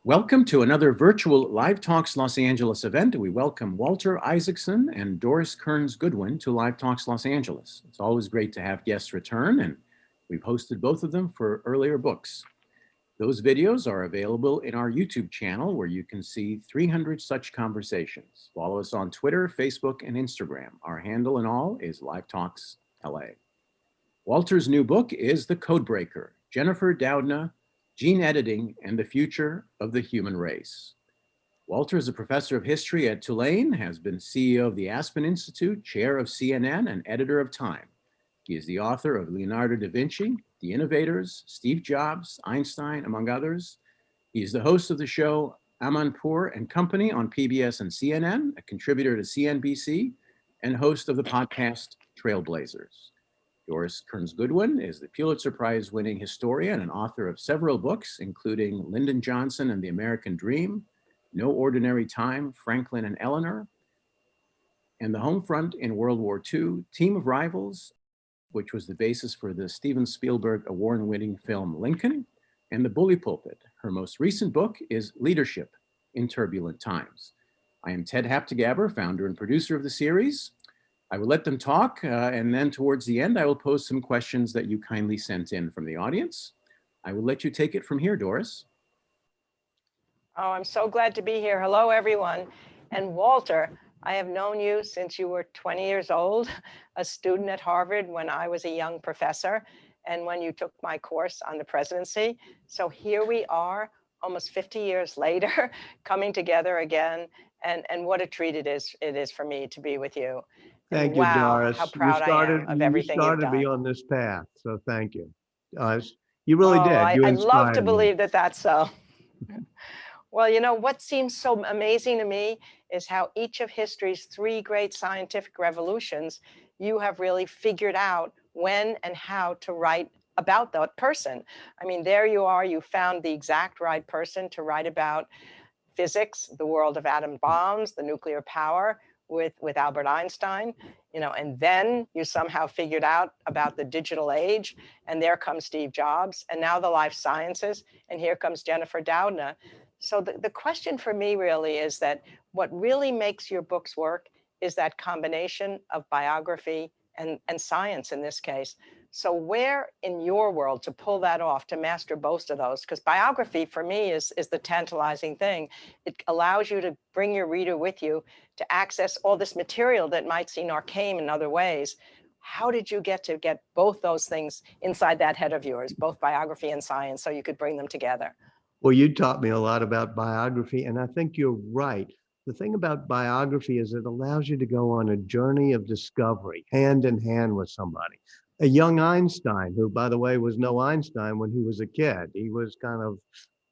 Welcome to another virtual Live Talks Los Angeles event. We welcome Walter Isaacson and Doris Kearns Goodwin to Live Talks Los Angeles. It's always great to have guests return, and we've hosted both of them for earlier books. Those videos are available in our YouTube channel where you can see 300 such conversations. Follow us on Twitter, Facebook, and Instagram. Our handle and all is Live Talks LA. Walter's new book is The Codebreaker, Jennifer Doudna, Gene Editing and the Future of the Human Race. Walter is a professor of history at Tulane, has been CEO of the Aspen Institute, chair of CNN, and editor of Time. He is the author of Leonardo da Vinci, The Innovators, Steve Jobs, Einstein, among others. He is the host of the show Amanpour and Company on PBS and CNN, a contributor to CNBC, and host of the podcast Trailblazers. Doris Kearns Goodwin is the Pulitzer Prize winning historian and author of several books, including Lyndon Johnson and the American Dream, No Ordinary Time, Franklin and Eleanor, and The Home Front in World War II, Team of Rivals, which was the basis for the Steven Spielberg award-winning film Lincoln, and The Bully Pulpit. Her most recent book is Leadership in Turbulent Times. I am Ted Haptegaber, founder and producer of the series. I will let them talk, and then towards the end, I will pose some questions that you kindly sent in from the audience. I will let you take it from here, Doris. Oh, I'm so glad to be here. Hello, everyone. And Walter, I have known you since you were 20 years old, a student at Harvard when I was a young professor, and when you took my course on the presidency. So here we are, almost 50 years later, coming together again. And what a treat it is for me to be with you. Thank you, wow, Doris. how proud I am of everything you've done. You started me on this path, so thank you. You really did. You I'd love to inspired believe me. that that's so. Well, you know, what seems so amazing to me is how each of history's three great scientific revolutions, you have really figured out when and how to write about that person. I mean, there you are, you found the exact right person to write about physics, the world of atom bombs, the nuclear power with Albert Einstein, you know, and then you somehow figured out about the digital age, and there comes Steve Jobs, and now the life sciences, and here comes Jennifer Doudna. So the question for me really is that what really makes your books work is that combination of biography and science in this case. So where in your world to pull that off, to master both of those? Because biography for me is the tantalizing thing. It allows you to bring your reader with you to access all this material that might seem arcane in other ways. How did you get both those things inside that head of yours, both biography and science, so you could bring them together? Well, you taught me a lot about biography, and I think you're right. The thing about biography is it allows you to go on a journey of discovery, hand in hand with somebody. A young Einstein, who, by the way, was no Einstein when he was a kid. He was kind of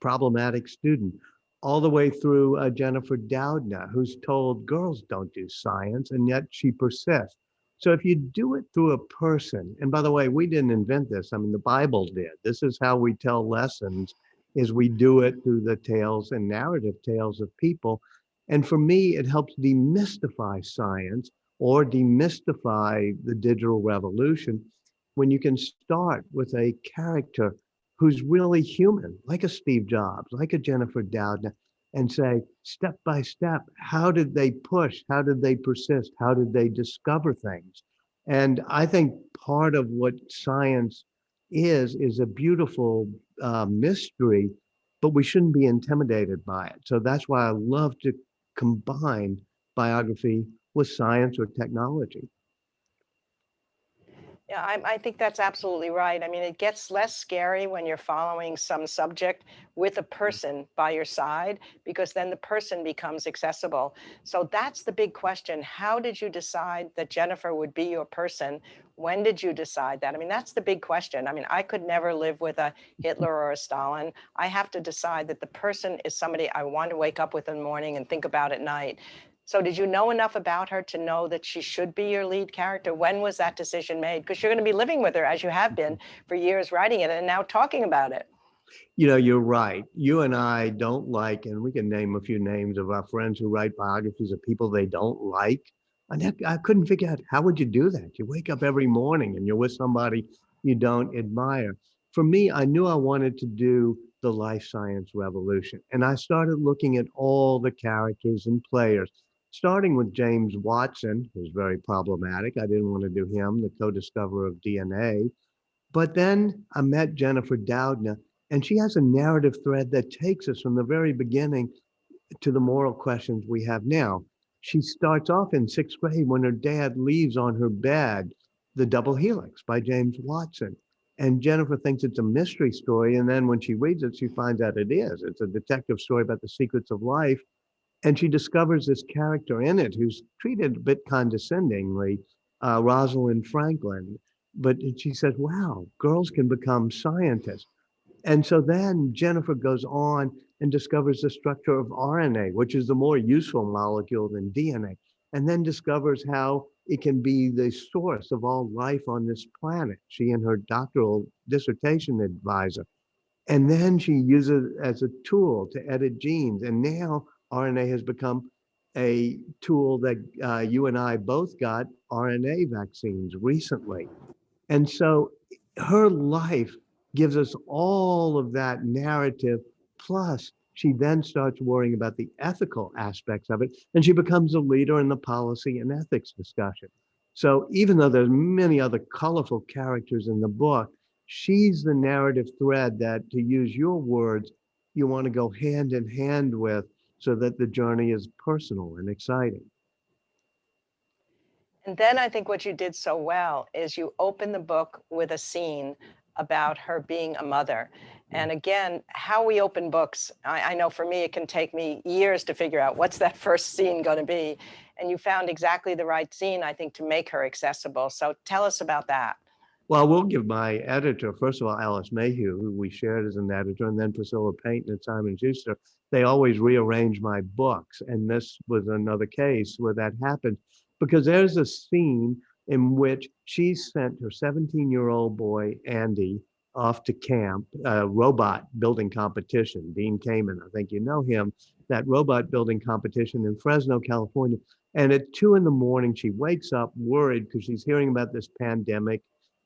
problematic student, all the way through Jennifer Doudna, who's told girls don't do science, and yet she persists. So if you do it through a person, and by the way, we didn't invent this. I mean, the Bible did. This is how we tell lessons, is we do it through the tales and narrative tales of people. And for me, it helps demystify science or demystify the digital revolution when you can start with a character who's really human, like a Steve Jobs, like a Jennifer Doudna, and say, step by step, how did they push? How did they persist? How did they discover things? And I think part of what science is a beautiful mystery, but we shouldn't be intimidated by it. So that's why I love to combine biography with science or technology. Yeah, I think that's absolutely right. I mean, it gets less scary when you're following some subject with a person by your side, because then the person becomes accessible. So that's the big question. How did you decide that Jennifer would be your person? When did you decide that? I mean, that's the big question. I mean, I could never live with a Hitler or a Stalin. I have to decide that the person is somebody I want to wake up with in the morning and think about at night. So did you know enough about her to know that she should be your lead character? When was that decision made? Because you're going to be living with her, as you have been for years, writing it and now talking about it. You know, you're right. You and I don't like, and we can name a few names of our friends who write biographies of people they don't like. And I couldn't figure out, how would you do that? You wake up every morning and you're with somebody you don't admire. For me, I knew I wanted to do the life science revolution. And I started looking at all the characters and players, starting with James Watson, who's very problematic. I didn't want to do him, the co-discoverer of DNA. But then I met Jennifer Doudna, and she has a narrative thread that takes us from the very beginning to the moral questions we have now. She starts off in sixth grade when her dad leaves on her bed The Double Helix by James Watson. And Jennifer thinks it's a mystery story. And then when she reads it, she finds out it is. It's a detective story about the secrets of life. And she discovers this character in it who's treated a bit condescendingly, Rosalind Franklin. But she says, wow, girls can become scientists. And so then Jennifer goes on and discovers the structure of RNA, which is the more useful molecule than DNA, and then discovers how it can be the source of all life on this planet. She and her doctoral dissertation advisor. And then she uses it as a tool to edit genes. And now RNA has become a tool that you and I both got RNA vaccines recently. And so her life gives us all of that narrative. Plus, she then starts worrying about the ethical aspects of it, and she becomes a leader in the policy and ethics discussion. So even though there's many other colorful characters in the book, she's the narrative thread that, to use your words, you want to go hand in hand with so that the journey is personal and exciting. And then I think what you did so well is you open the book with a scene about her being a mother. And again, how we open books, I know for me, it can take me years to figure out what's that first scene going to be. And you found exactly the right scene, I think, to make her accessible. So tell us about that. Well, we'll give my editor, first of all, Alice Mayhew, who we shared as an editor, and then Priscilla Payton at Simon Schuster. They always rearrange my books. And this was another case where that happened, because there's a scene in which she sent her 17-year-old boy, Andy, off to camp, a robot building competition. Dean Kamen, I think you know him, that robot building competition in Fresno, California. And at 2 a.m, she wakes up worried because she's hearing about this pandemic.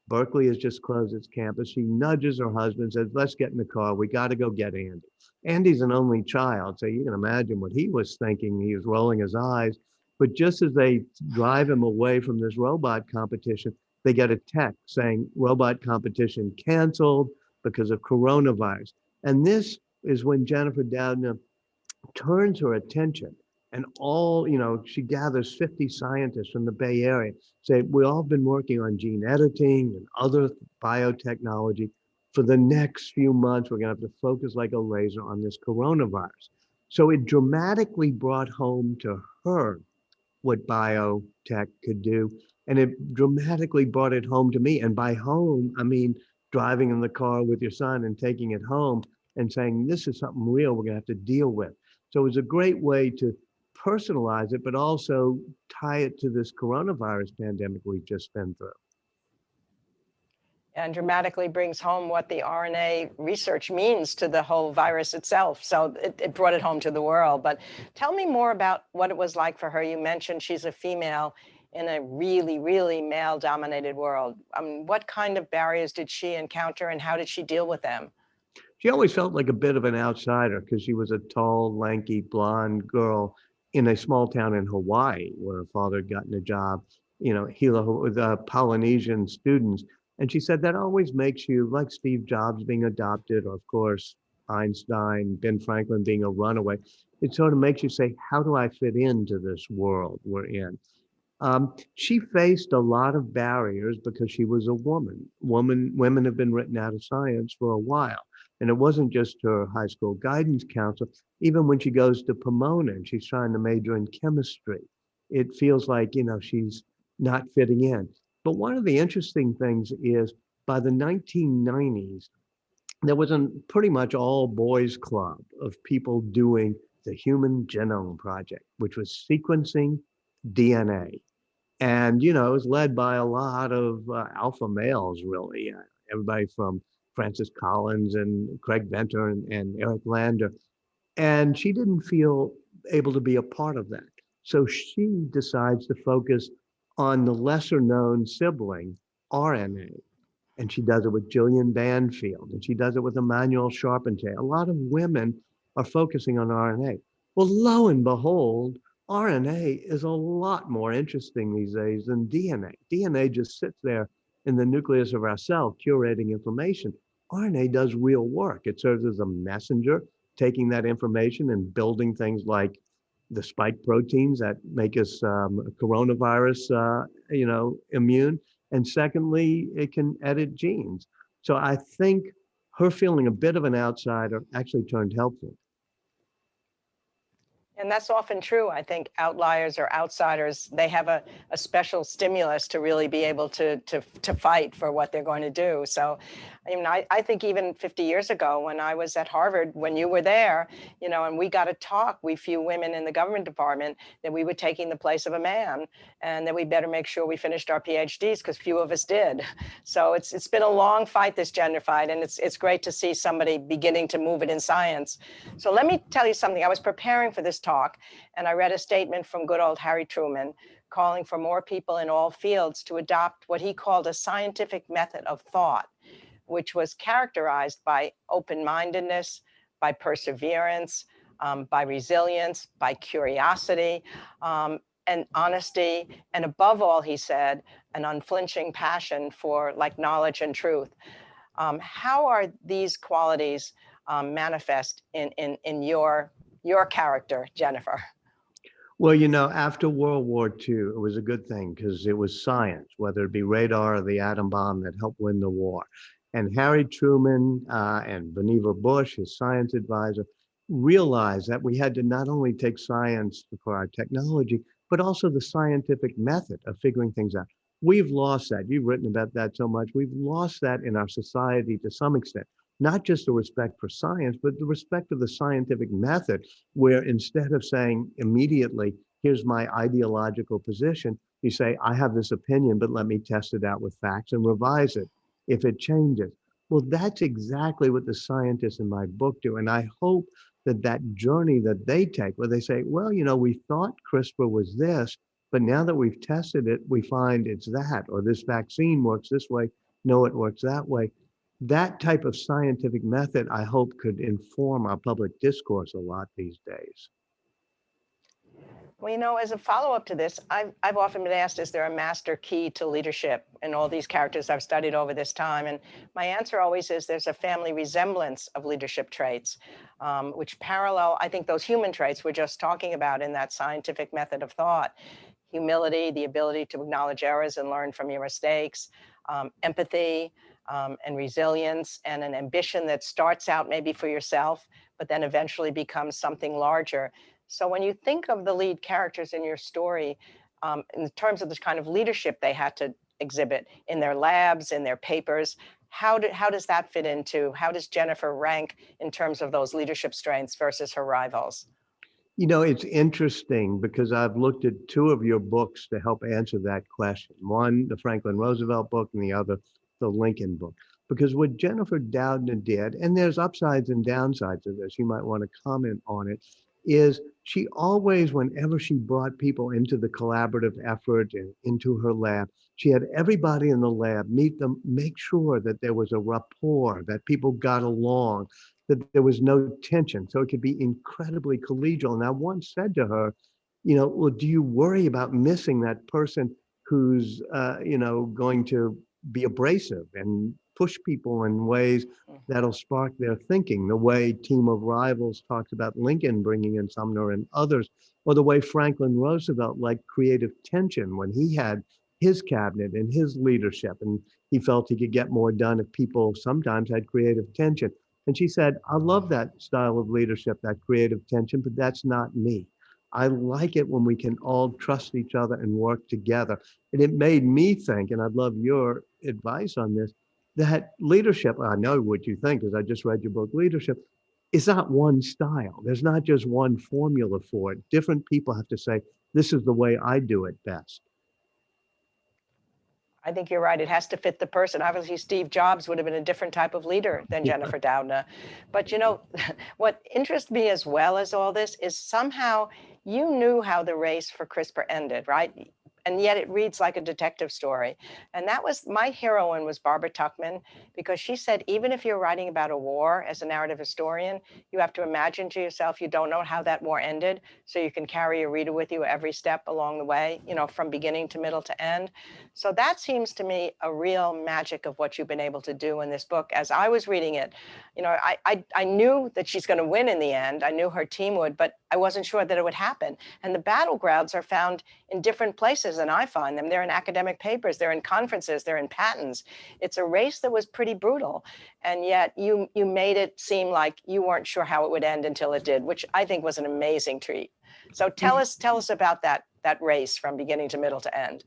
Berkeley has just closed its campus. She nudges her husband, says, let's get in the car. We got to go get Andy. Andy's an only child, so you can imagine what he was thinking. He was rolling his eyes. But just as they drive him away from this robot competition, they get a text saying robot competition canceled because of coronavirus. And this is when Jennifer Doudna turns her attention, and all, she gathers 50 scientists from the Bay Area, say, we all been working on gene editing and other biotechnology. For the next few months, we're going to have to focus like a laser on this coronavirus. So it dramatically brought home to her what biotech could do. And it dramatically brought it home to me. And by home, I mean driving in the car with your son and taking it home and saying, this is something real we're going to have to deal with. So it was a great way to personalize it, but also tie it to this coronavirus pandemic we've just been through. And dramatically brings home what the RNA research means to the whole virus itself. So it brought it home to the world. But tell me more about what it was like for her. You mentioned she's a female in a really, really male-dominated world. What kind of barriers did she encounter, and how did she deal with them? She always felt like a bit of an outsider because she was a tall, lanky, blonde girl in a small town in Hawaii where her father had gotten a job, with Polynesian students. And she said that always makes you, like Steve Jobs being adopted, or of course, Einstein, Ben Franklin being a runaway. It sort of makes you say, how do I fit into this world we're in? She faced a lot of barriers because she was a woman. Women have been written out of science for a while. And it wasn't just her high school guidance counselor. Even when she goes to Pomona and she's trying to major in chemistry, it feels like, she's not fitting in. But one of the interesting things is by the 1990s, there was a pretty much all boys club of people doing the Human Genome Project, which was sequencing DNA. And, it was led by a lot of alpha males, really. Everybody from Francis Collins and Craig Venter and Eric Lander. And she didn't feel able to be a part of that. So she decides to focus on the lesser known sibling, RNA. And she does it with Gillian Banfield, and she does it with Emmanuel Charpentier. A lot of women are focusing on RNA. Well, lo and behold, RNA is a lot more interesting these days than DNA. DNA just sits there in the nucleus of our cell curating information. RNA does real work. It serves as a messenger, taking that information and building things like the spike proteins that make us coronavirus, immune. And secondly, it can edit genes. So I think her feeling a bit of an outsider actually turned helpful. And that's often true. I think outliers or outsiders, they have a special stimulus to really be able to fight for what they're going to do. So, I mean, I think even 50 years ago when I was at Harvard, when you were there, and we got to talk, we few women in the government department, that we were taking the place of a man, and that we better make sure we finished our PhDs because few of us did. So it's been a long fight, this gender fight, and it's great to see somebody beginning to move it in science. So let me tell you something. I was preparing for this talk, and I read a statement from good old Harry Truman calling for more people in all fields to adopt what he called a scientific method of thought, which was characterized by open-mindedness, by perseverance, by resilience, by curiosity, and honesty, and above all, he said, an unflinching passion for knowledge and truth. How are these qualities manifest in your character, Jennifer? Well, after World War II, it was a good thing because it was science, whether it be radar or the atom bomb, that helped win the war. And Harry Truman and Vannevar Bush, his science advisor, realized that we had to not only take science for our technology, but also the scientific method of figuring things out. We've lost that. You've written about that so much. We've lost that in our society to some extent. Not just the respect for science, but the respect of the scientific method, where instead of saying immediately, here's my ideological position, you say, I have this opinion, but let me test it out with facts and revise it if it changes. Well, that's exactly what the scientists in my book do. And I hope that that journey that they take, where they say, well, we thought CRISPR was this, but now that we've tested it, we find it's that, or this vaccine works this way. No, it works that way. That type of scientific method, I hope, could inform our public discourse a lot these days. Well, as a follow-up to this, I've often been asked, is there a master key to leadership in all these characters I've studied over this time? And my answer always is there's a family resemblance of leadership traits, which parallel, I think, those human traits we're just talking about in that scientific method of thought. Humility, the ability to acknowledge errors and learn from your mistakes, empathy, and resilience, and an ambition that starts out maybe for yourself, but then eventually becomes something larger. So when you think of the lead characters in your story, in terms of the kind of leadership they had to exhibit in their labs, in their papers, how does that fit into, how does Jennifer rank in terms of those leadership strengths versus her rivals? It's interesting because I've looked at two of your books to help answer that question. One, the Franklin Roosevelt book, and the other, the Lincoln book. Because what Jennifer Doudna did, and there's upsides and downsides of this, you might want to comment on it, is she always, whenever she brought people into the collaborative effort and into her lab, she had everybody in the lab meet them, make sure that there was a rapport, that people got along, that there was no tension. So it could be incredibly collegial. And I once said to her, well, do you worry about missing that person who's, going to be abrasive and push people in ways that'll spark their thinking, the way Team of Rivals talks about Lincoln bringing in Sumner and others, or the way Franklin Roosevelt liked creative tension when he had his cabinet and his leadership, and he felt he could get more done if people sometimes had creative tension. And she said, I love that style of leadership, that creative tension, but that's not me. I like it when we can all trust each other and work together. And it made me think, and I'd love your advice on this, that leadership, I know what you think because I just read your book, Leadership, is not one style. There's not just one formula for it. Different people have to say, this is the way I do it best. I think you're right. It has to fit the person. Obviously, Steve Jobs would have been a different type of leader than Jennifer Doudna. But what interests me as well as all this is somehow you knew how the race for CRISPR ended, right? and yet it reads like a detective story. And that was, my heroine was Barbara Tuchman, because she said, even if you're writing about a war as a narrative historian, you have to imagine to yourself, you don't know how that war ended, so you can carry your reader with you every step along the way, you know, from beginning to middle to end. So that seems to me a real magic of what you've been able to do in this book. As I was reading it, you know, I knew that she's going to win in the end. I knew her team would, but I wasn't sure that it would happen. And the battlegrounds are found in different places than I find them. They're in academic papers, they're in conferences, they're in patents. It's a race that was pretty brutal. And yet you made it seem like you weren't sure how it would end until it did, which I think was an amazing treat. So tell us about that race from beginning to middle to end.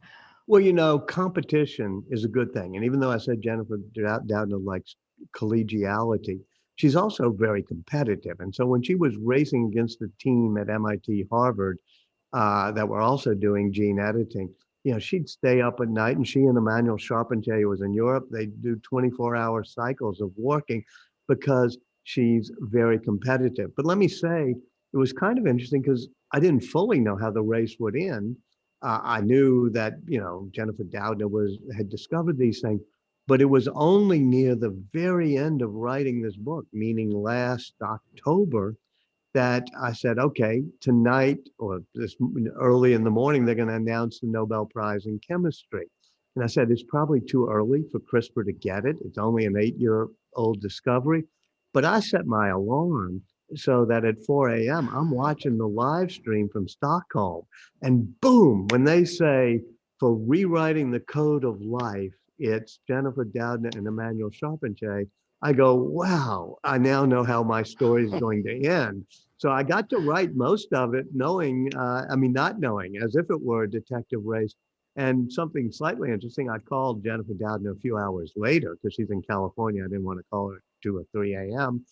Well, you know, competition is a good thing. And even though I said Jennifer Doudna likes collegiality, she's also very competitive. And so when she was racing against the team at MIT, Harvard, that were also doing gene editing, you know, she'd stay up at night, and she and Emmanuel Charpentier, who was in Europe, they do 24-hour cycles of working because she's very competitive. But let me say, it was kind of interesting because I didn't fully know how the race would end. I knew that, you know, Jennifer Doudna had discovered these things, but it was only near the very end of writing this book, meaning last October, that I said, okay, tonight or this early in the morning, they're going to announce the Nobel Prize in chemistry. And I said, it's probably too early for CRISPR to get it. It's only an 8-year-old discovery. But I set my alarm so that at 4 a.m., I'm watching the live stream from Stockholm. And boom, when they say for rewriting the code of life, it's Jennifer Doudna and Emmanuel Charpentier, I go, wow, I now know how my story is going to end. So I got to write most of it knowing, not knowing, as if it were a detective race. And something slightly interesting, I called Jennifer Doudna a few hours later because she's in California. I didn't want to call her at 2 or 3 a.m.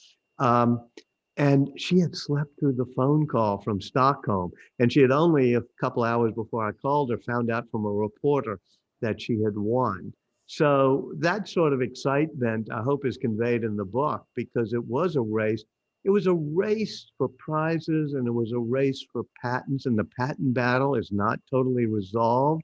And she had slept through the phone call from Stockholm. And she had only a couple hours before I called her found out from a reporter that she had won. So that sort of excitement, I hope, is conveyed in the book, because it was a race. It was a race for prizes, and it was a race for patents, and the patent battle is not totally resolved.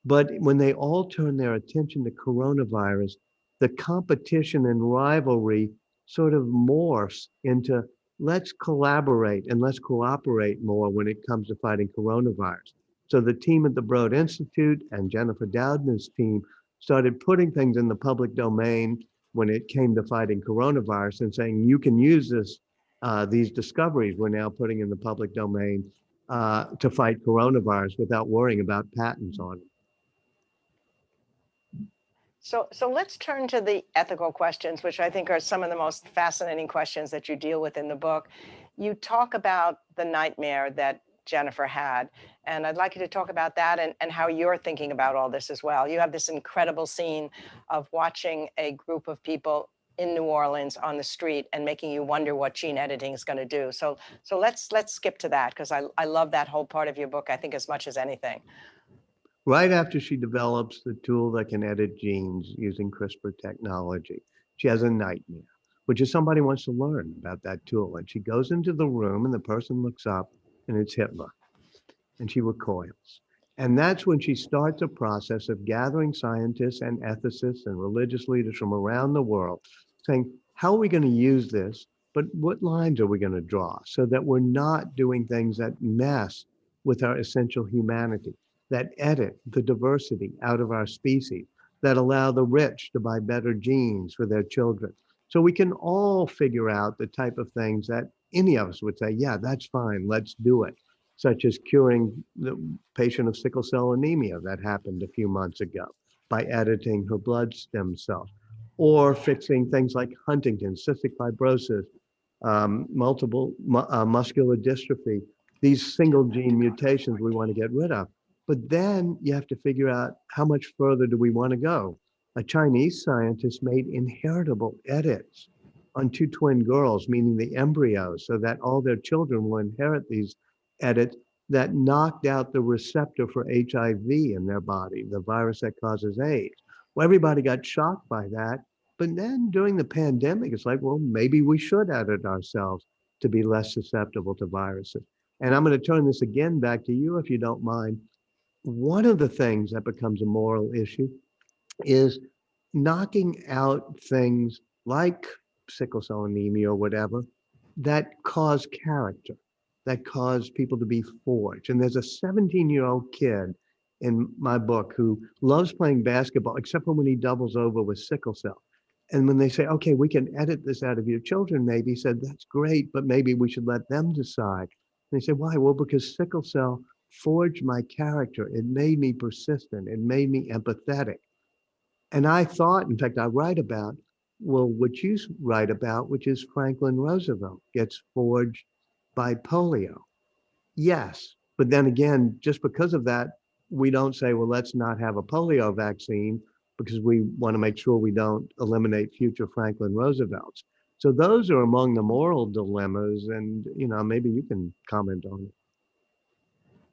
But when they all turn their attention to coronavirus, the competition and rivalry sort of morphs into, let's collaborate and let's cooperate more when it comes to fighting coronavirus. So the team at the Broad Institute and Jennifer Doudna's team started putting things in the public domain when it came to fighting coronavirus and saying, you can use this, these discoveries we're now putting in the public domain to fight coronavirus without worrying about patents on it. So let's turn to the ethical questions, which I think are some of the most fascinating questions that you deal with in the book. You talk about the nightmare that Jennifer had, and I'd like you to talk about that and how you're thinking about all this as well. You have this incredible scene of watching a group of people in New Orleans on the street and making you wonder what gene editing is going to do. So let's skip to that, because I love that whole part of your book, I think, as much as anything. Right after she develops the tool that can edit genes using CRISPR technology, she has a nightmare, which is somebody wants to learn about that tool. And she goes into the room and the person looks up and it's Hitler, and she recoils. And that's when she starts a process of gathering scientists and ethicists and religious leaders from around the world, saying, how are we going to use this? But what lines are we going to draw so that we're not doing things that mess with our essential humanity, that edit the diversity out of our species, that allow the rich to buy better genes for their children? So we can all figure out the type of things that any of us would say, yeah, that's fine, let's do it, such as curing the patient of sickle cell anemia that happened a few months ago by editing her blood stem cells, or fixing things like Huntington's, cystic fibrosis, multiple muscular dystrophy, these single gene mutations we want to get rid of. But then you have to figure out, how much further do we want to go? A Chinese scientist made inheritable edits on 2 twin girls, meaning the embryos, so that all their children will inherit these edits that knocked out the receptor for HIV in their body, the virus that causes AIDS. Well, everybody got shocked by that. But then during the pandemic, it's like, well, maybe we should edit ourselves to be less susceptible to viruses. And I'm going to turn this again back to you, if you don't mind. One of the things that becomes a moral issue is knocking out things like sickle cell anemia or whatever that cause character, that cause people to be forged. And there's a 17-year-old kid in my book who loves playing basketball, except for when he doubles over with sickle cell. And when they say, okay, we can edit this out of your children, maybe, he said, that's great, but maybe we should let them decide. And they say, why? Well, because sickle cell forged my character. It made me persistent. It made me empathetic. And I thought, in fact, I write about, well, what you write about, which is Franklin Roosevelt gets forged by polio. Yes. But then again, just because of that, we don't say, well, let's not have a polio vaccine because we want to make sure we don't eliminate future Franklin Roosevelts. So those are among the moral dilemmas. And, maybe you can comment on it.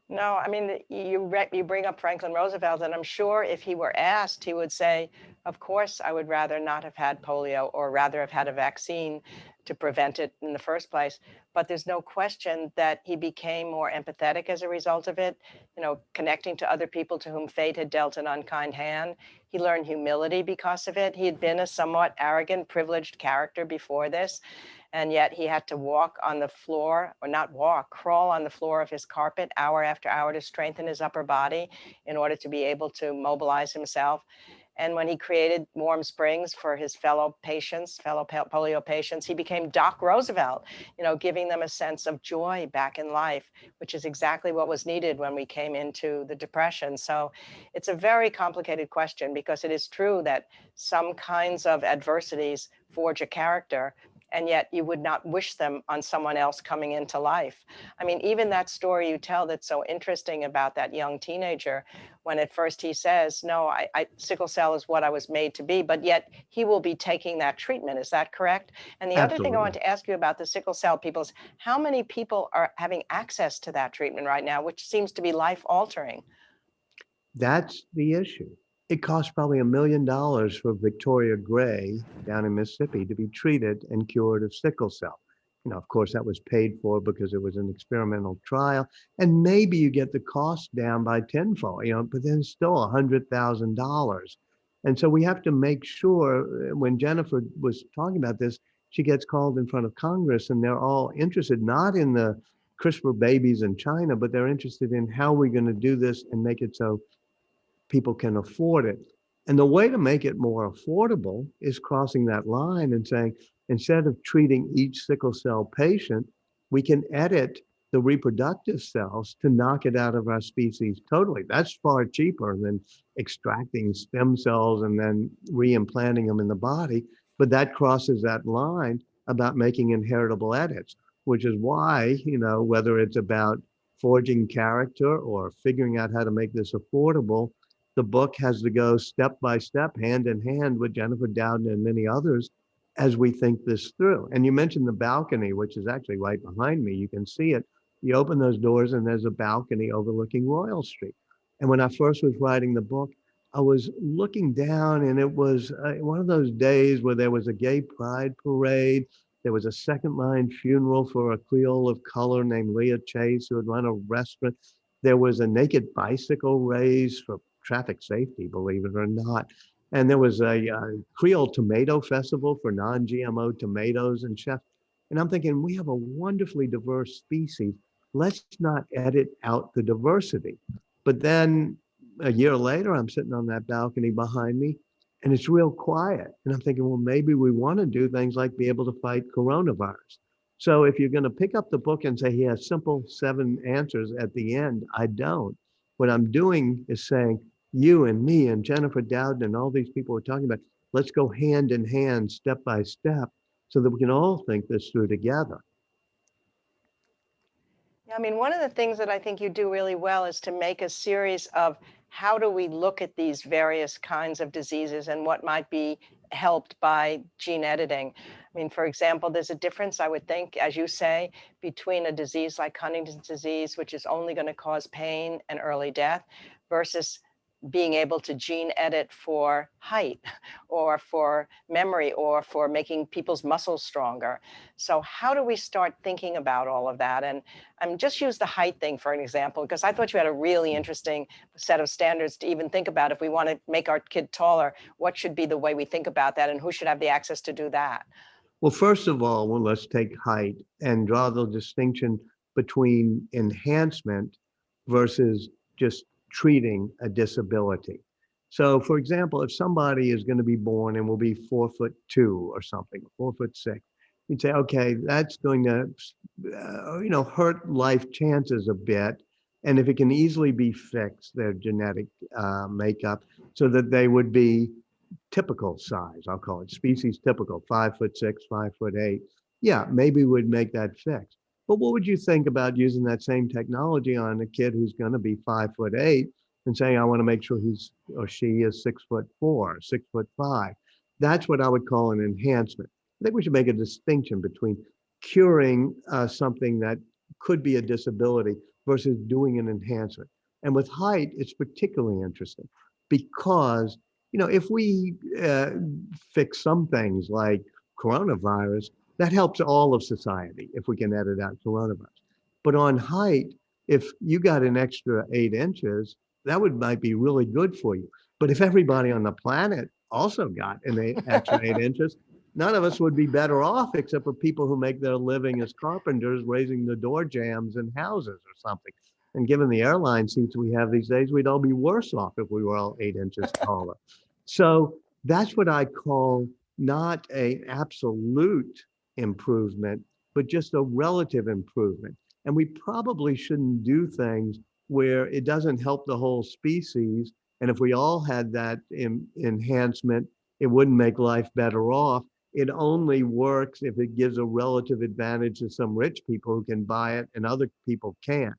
No, I mean, you bring up Franklin Roosevelt, and I'm sure if he were asked, he would say, of course, I would rather not have had polio or rather have had a vaccine to prevent it in the first place. But there's no question that he became more empathetic as a result of it, connecting to other people to whom fate had dealt an unkind hand. He learned humility because of it. He had been a somewhat arrogant, privileged character before this. And yet he had to walk on the floor, or not walk, crawl on the floor of his carpet hour after hour to strengthen his upper body in order to be able to mobilize himself. And when he created warm springs for his fellow polio patients, he became Doc Roosevelt, giving them a sense of joy back in life, which is exactly what was needed when we came into the Depression. So it's a very complicated question, because it is true that some kinds of adversities forge a character, and yet you would not wish them on someone else coming into life. I mean, even that story you tell that's so interesting about that young teenager, when at first he says, no, sickle cell is what I was made to be, but yet he will be taking that treatment. Is that correct? And the other thing I Absolutely. want to ask you about the sickle cell people is, how many people are having access to that treatment right now, which seems to be life altering? That's the issue. It cost probably $1 million for Victoria Gray down in Mississippi to be treated and cured of sickle cell. Of course, that was paid for because it was an experimental trial. And maybe you get the cost down by tenfold, but then still $100,000. And so we have to make sure when Jennifer was talking about this, she gets called in front of Congress and they're all interested not in the CRISPR babies in China, but they're interested in how we're going to do this and make it so people can afford it. And the way to make it more affordable is crossing that line and saying, instead of treating each sickle cell patient, we can edit the reproductive cells to knock it out of our species totally. That's far cheaper than extracting stem cells and then reimplanting them in the body. But that crosses that line about making inheritable edits, which is why, whether it's about forging character or figuring out how to make this affordable, the book has to go step by step, hand in hand with Jennifer Doudna and many others as we think this through. And you mentioned the balcony, which is actually right behind me. You can see it. You open those doors and there's a balcony overlooking Royal Street. And when I first was writing the book, I was looking down and it was one of those days where there was a gay pride parade. There was a second line funeral for a Creole of color named Leah Chase who had run a restaurant. There was a naked bicycle race for traffic safety, believe it or not. And there was a Creole tomato festival for non-GMO tomatoes and chefs. And I'm thinking, we have a wonderfully diverse species. Let's not edit out the diversity. But then a year later, I'm sitting on that balcony behind me and it's real quiet. And I'm thinking, well, maybe we want to do things like be able to fight coronavirus. So if you're going to pick up the book and say he has simple 7 answers at the end, I don't. What I'm doing is saying, you and me and Jennifer Doudna and all these people we're talking about, let's go hand in hand, step by step, so that we can all think this through together. Yeah, I mean, one of the things that I think you do really well is to make a series of, how do we look at these various kinds of diseases and what might be helped by gene editing. I mean, for example, there's a difference, I would think, as you say, between a disease like Huntington's disease, which is only going to cause pain and early death, versus being able to gene edit for height or for memory or for making people's muscles stronger. So how do we start thinking about all of that? And I'm just use the height thing for an example, because I thought you had a really interesting set of standards to even think about if we want to make our kid taller, what should be the way we think about that and who should have the access to do that? Well, first of all, well, let's take height and draw the distinction between enhancement versus just treating a disability. So, for example, if somebody is going to be born and will be 4'2" or something, 4'6", you'd say, okay, that's going to, hurt life chances a bit. And if it can easily be fixed, their genetic makeup, so that they would be typical size, I'll call it species typical, 5'6", 5'8". Yeah, maybe we'd make that fix. But what would you think about using that same technology on a kid who's going to be 5'8" and saying, I want to make sure he's or she is 6'4", 6'5"? That's what I would call an enhancement. I think we should make a distinction between curing something that could be a disability versus doing an enhancement. And with height, it's particularly interesting because if we fix some things like coronavirus, that helps all of society if we can edit out coronavirus. But on height, if you got an extra 8 inches, that might be really good for you. But if everybody on the planet also got an extra 8 inches, none of us would be better off except for people who make their living as carpenters, raising the door jambs in houses or something. And given the airline seats we have these days, we'd all be worse off if we were all 8 inches taller. So that's what I call not an absolute improvement, but just a relative improvement. And we probably shouldn't do things where it doesn't help the whole species. And if we all had that enhancement, it wouldn't make life better off. It only works if it gives a relative advantage to some rich people who can buy it and other people can't.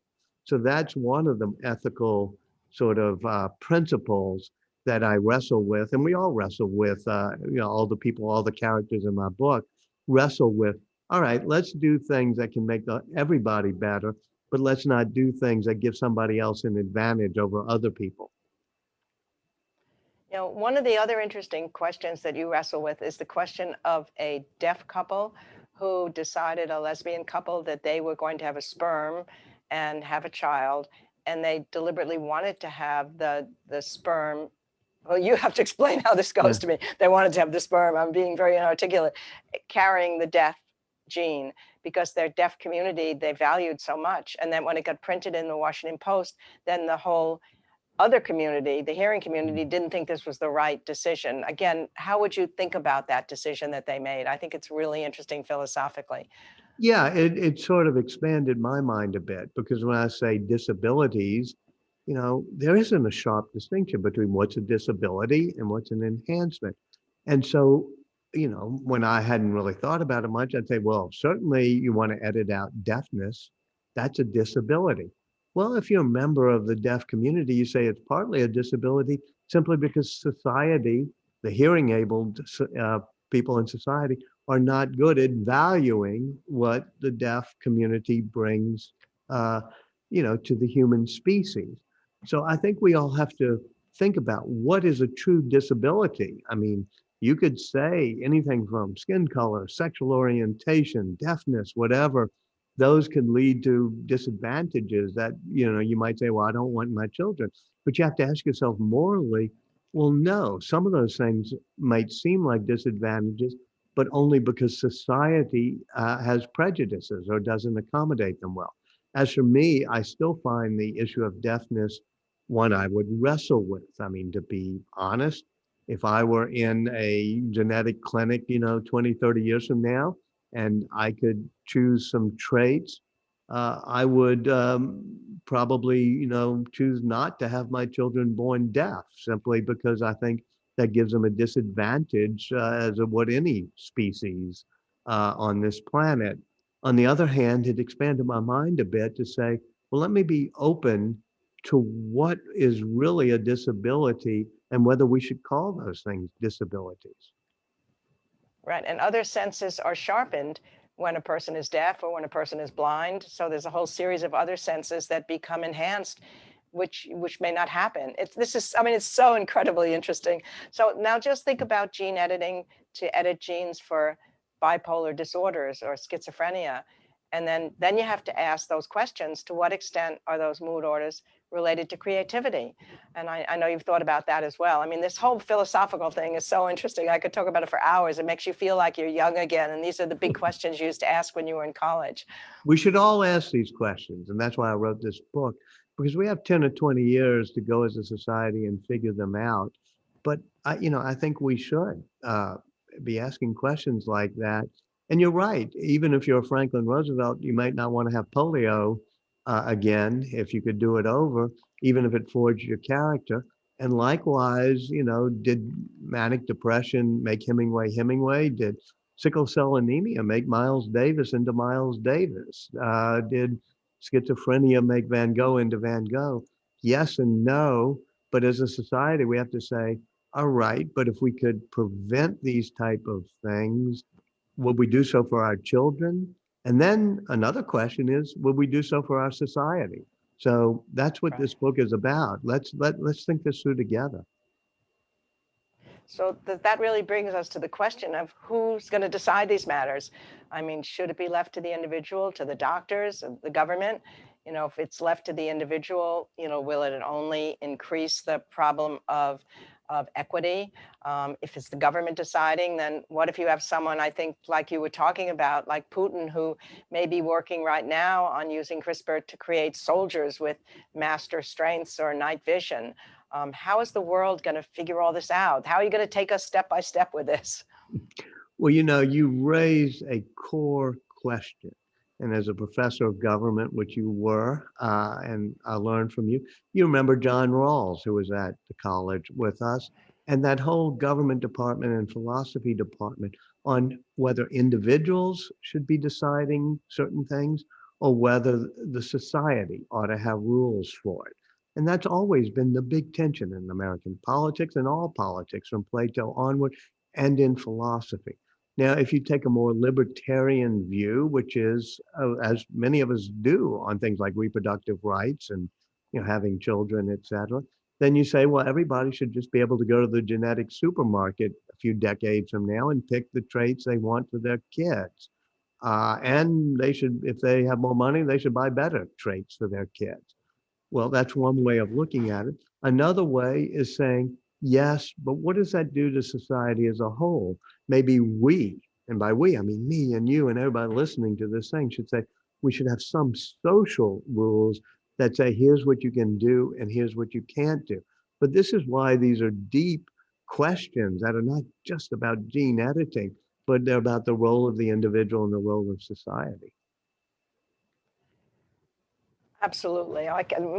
So that's one of the ethical sort of principles that I wrestle with, and we all wrestle with, all the people, all the characters in my book wrestle with, all right, let's do things that can make everybody better, but let's not do things that give somebody else an advantage over other people. One of the other interesting questions that you wrestle with is the question of a deaf couple who decided, a lesbian couple, that they were going to have a sperm and have a child, and they deliberately wanted to have the sperm. Well, you have to explain how this goes to me. They wanted to have the sperm, I'm being very inarticulate, carrying the deaf gene because their deaf community they valued so much. And then when it got printed in the Washington Post, then the whole other community, the hearing community, didn't think this was the right decision. Again, how would you think about that decision that they made? I think it's really interesting philosophically. Yeah, it sort of expanded my mind a bit because when I say disabilities, there isn't a sharp distinction between what's a disability and what's an enhancement. And so, when I hadn't really thought about it much, I'd say, well, certainly you want to edit out deafness. That's a disability. Well, if you're a member of the deaf community, you say it's partly a disability simply because society, the hearing abled people in society, are not good at valuing what the deaf community brings, to the human species. So I think we all have to think about what is a true disability. I mean, you could say anything from skin color, sexual orientation, deafness, whatever. Those can lead to disadvantages that, you might say, well, I don't want my children. But you have to ask yourself morally, well, no, some of those things might seem like disadvantages, but only because society has prejudices or doesn't accommodate them well. As for me, I still find the issue of deafness one I would wrestle with. I mean, to be honest, if I were in a genetic clinic, 20, 30 years from now, and I could choose some traits, I would probably, choose not to have my children born deaf, simply because I think that gives them a disadvantage as of what any species on this planet. On the other hand, it expanded my mind a bit to say, well, let me be open to what is really a disability and whether we should call those things disabilities. Right, and other senses are sharpened when a person is deaf or when a person is blind. So there's a whole series of other senses that become enhanced which may not happen. I mean, it's so incredibly interesting. So now just think about gene editing to edit genes for bipolar disorders or schizophrenia. And then you have to ask those questions: to what extent are those mood orders related to creativity? And I know you've thought about that as well. I mean, this whole philosophical thing is so interesting. I could talk about it for hours. It makes you feel like you're young again. And these are the big questions you used to ask when you were in college. We should all ask these questions. And that's why I wrote this book, because we have 10 or 20 years to go as a society and figure them out. But I think we should be asking questions like that. And you're right. Even if you're Franklin Roosevelt, you might not want to have polio again if you could do it over, even if it forged your character. And likewise, did manic depression make Hemingway Hemingway? Did sickle cell anemia make Miles Davis into Miles Davis? Did schizophrenia make Van Gogh into Van Gogh? Yes and no. But as a society, we have to say, all right, but if we could prevent these type of things, would we do so for our children? And then another question is, would we do so for our society? So that's what this book is about. Let's think this through together. So that really brings us to the question of who's going to decide these matters. I mean, should it be left to the individual, to the doctors, the government? If it's left to the individual, will it only increase the problem of equity? If it's the government deciding, then what if you have someone, I think, like you were talking about, like Putin, who may be working right now on using CRISPR to create soldiers with master strengths or night vision? How is the world going to figure all this out? How are you going to take us step by step with this? Well, you raise a core question. And as a professor of government, which you were, and I learned from you, you remember John Rawls, who was at the college with us, and that whole government department and philosophy department on whether individuals should be deciding certain things or whether the society ought to have rules for it. And that's always been the big tension in American politics and all politics from Plato onward and in philosophy. Now, if you take a more libertarian view, which is, as many of us do on things like reproductive rights and having children, et cetera, then you say, well, everybody should just be able to go to the genetic supermarket a few decades from now and pick the traits they want for their kids. And they should, if they have more money, they should buy better traits for their kids. Well, that's one way of looking at it. Another way is saying, yes, but what does that do to society as a whole? Maybe we, and by we, I mean me and you and everybody listening to this thing, should say we should have some social rules that say, here's what you can do and here's what you can't do. But this is why these are deep questions that are not just about gene editing, but they're about the role of the individual and the role of society. Absolutely.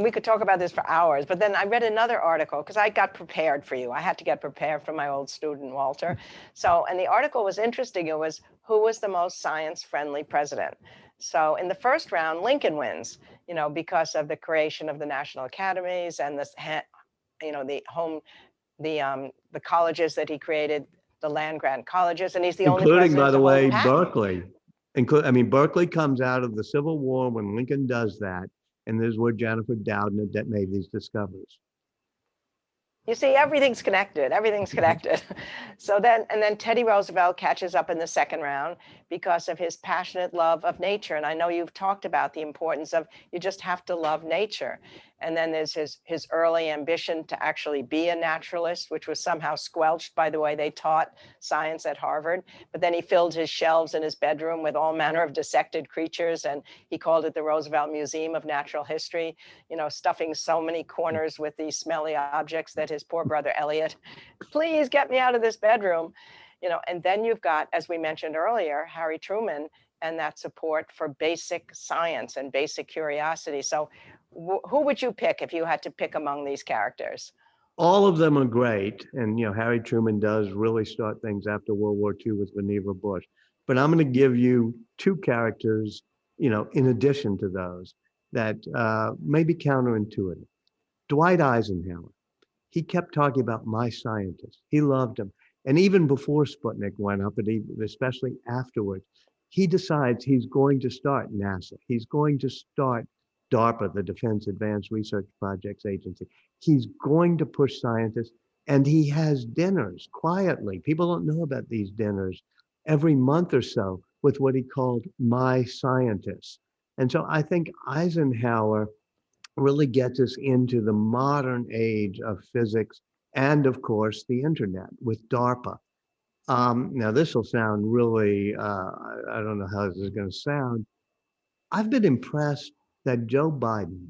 We could talk about this for hours, but then I read another article because I got prepared for you. I had to get prepared for my old student, Walter. So, and the article was interesting. It was, who was the most science-friendly president? So in the first round, Lincoln wins, because of the creation of the national academies and the colleges that he created, the land-grant colleges, and he's the only including, president by the to hold way, a patent. Berkeley. Berkeley comes out of the Civil War when Lincoln does that, and this is where Jennifer Doudna that made these discoveries. You see, everything's connected. Everything's connected. So then Teddy Roosevelt catches up in the second round because of his passionate love of nature. And I know you've talked about the importance of, you just have to love nature. And then there's his early ambition to actually be a naturalist, which was somehow squelched by the way they taught science at Harvard. But then he filled his shelves in his bedroom with all manner of dissected creatures, and he called it the Roosevelt Museum of Natural History, stuffing so many corners with these smelly objects that his poor brother Elliot, please get me out of this bedroom. And then you've got, as we mentioned earlier, Harry Truman and that support for basic science and basic curiosity. So who would you pick if you had to pick among these characters? All of them are great. And, Harry Truman does really start things after World War II with Vannevar Bush. But I'm going to give you two characters, in addition to those that may be counterintuitive. Dwight Eisenhower. He kept talking about my scientist. He loved him. And even before Sputnik went up, and especially afterwards, he decides he's going to start NASA. He's going to start DARPA, the Defense Advanced Research Projects Agency. He's going to push scientists, and he has dinners quietly. People don't know about these dinners every month or so with what he called My Scientists. And so I think Eisenhower really gets us into the modern age of physics and, of course, the internet with DARPA. Now, this will sound really, I don't know how this is going to sound. I've been impressed that Joe Biden,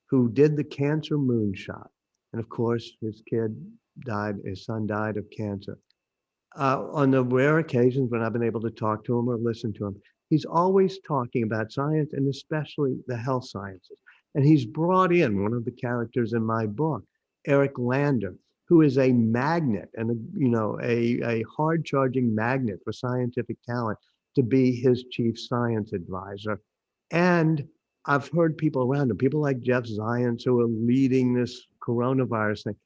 who did the cancer moonshot, and of course, his son died of cancer. On the rare occasions when I've been able to talk to him or listen to him, he's always talking about science and especially the health sciences. And he's brought in one of the characters in my book, Eric Lander, who is a magnet and a hard charging magnet for scientific talent to be his chief science advisor. And I've heard people around him, people like Jeff Zients, who are leading this coronavirus thing,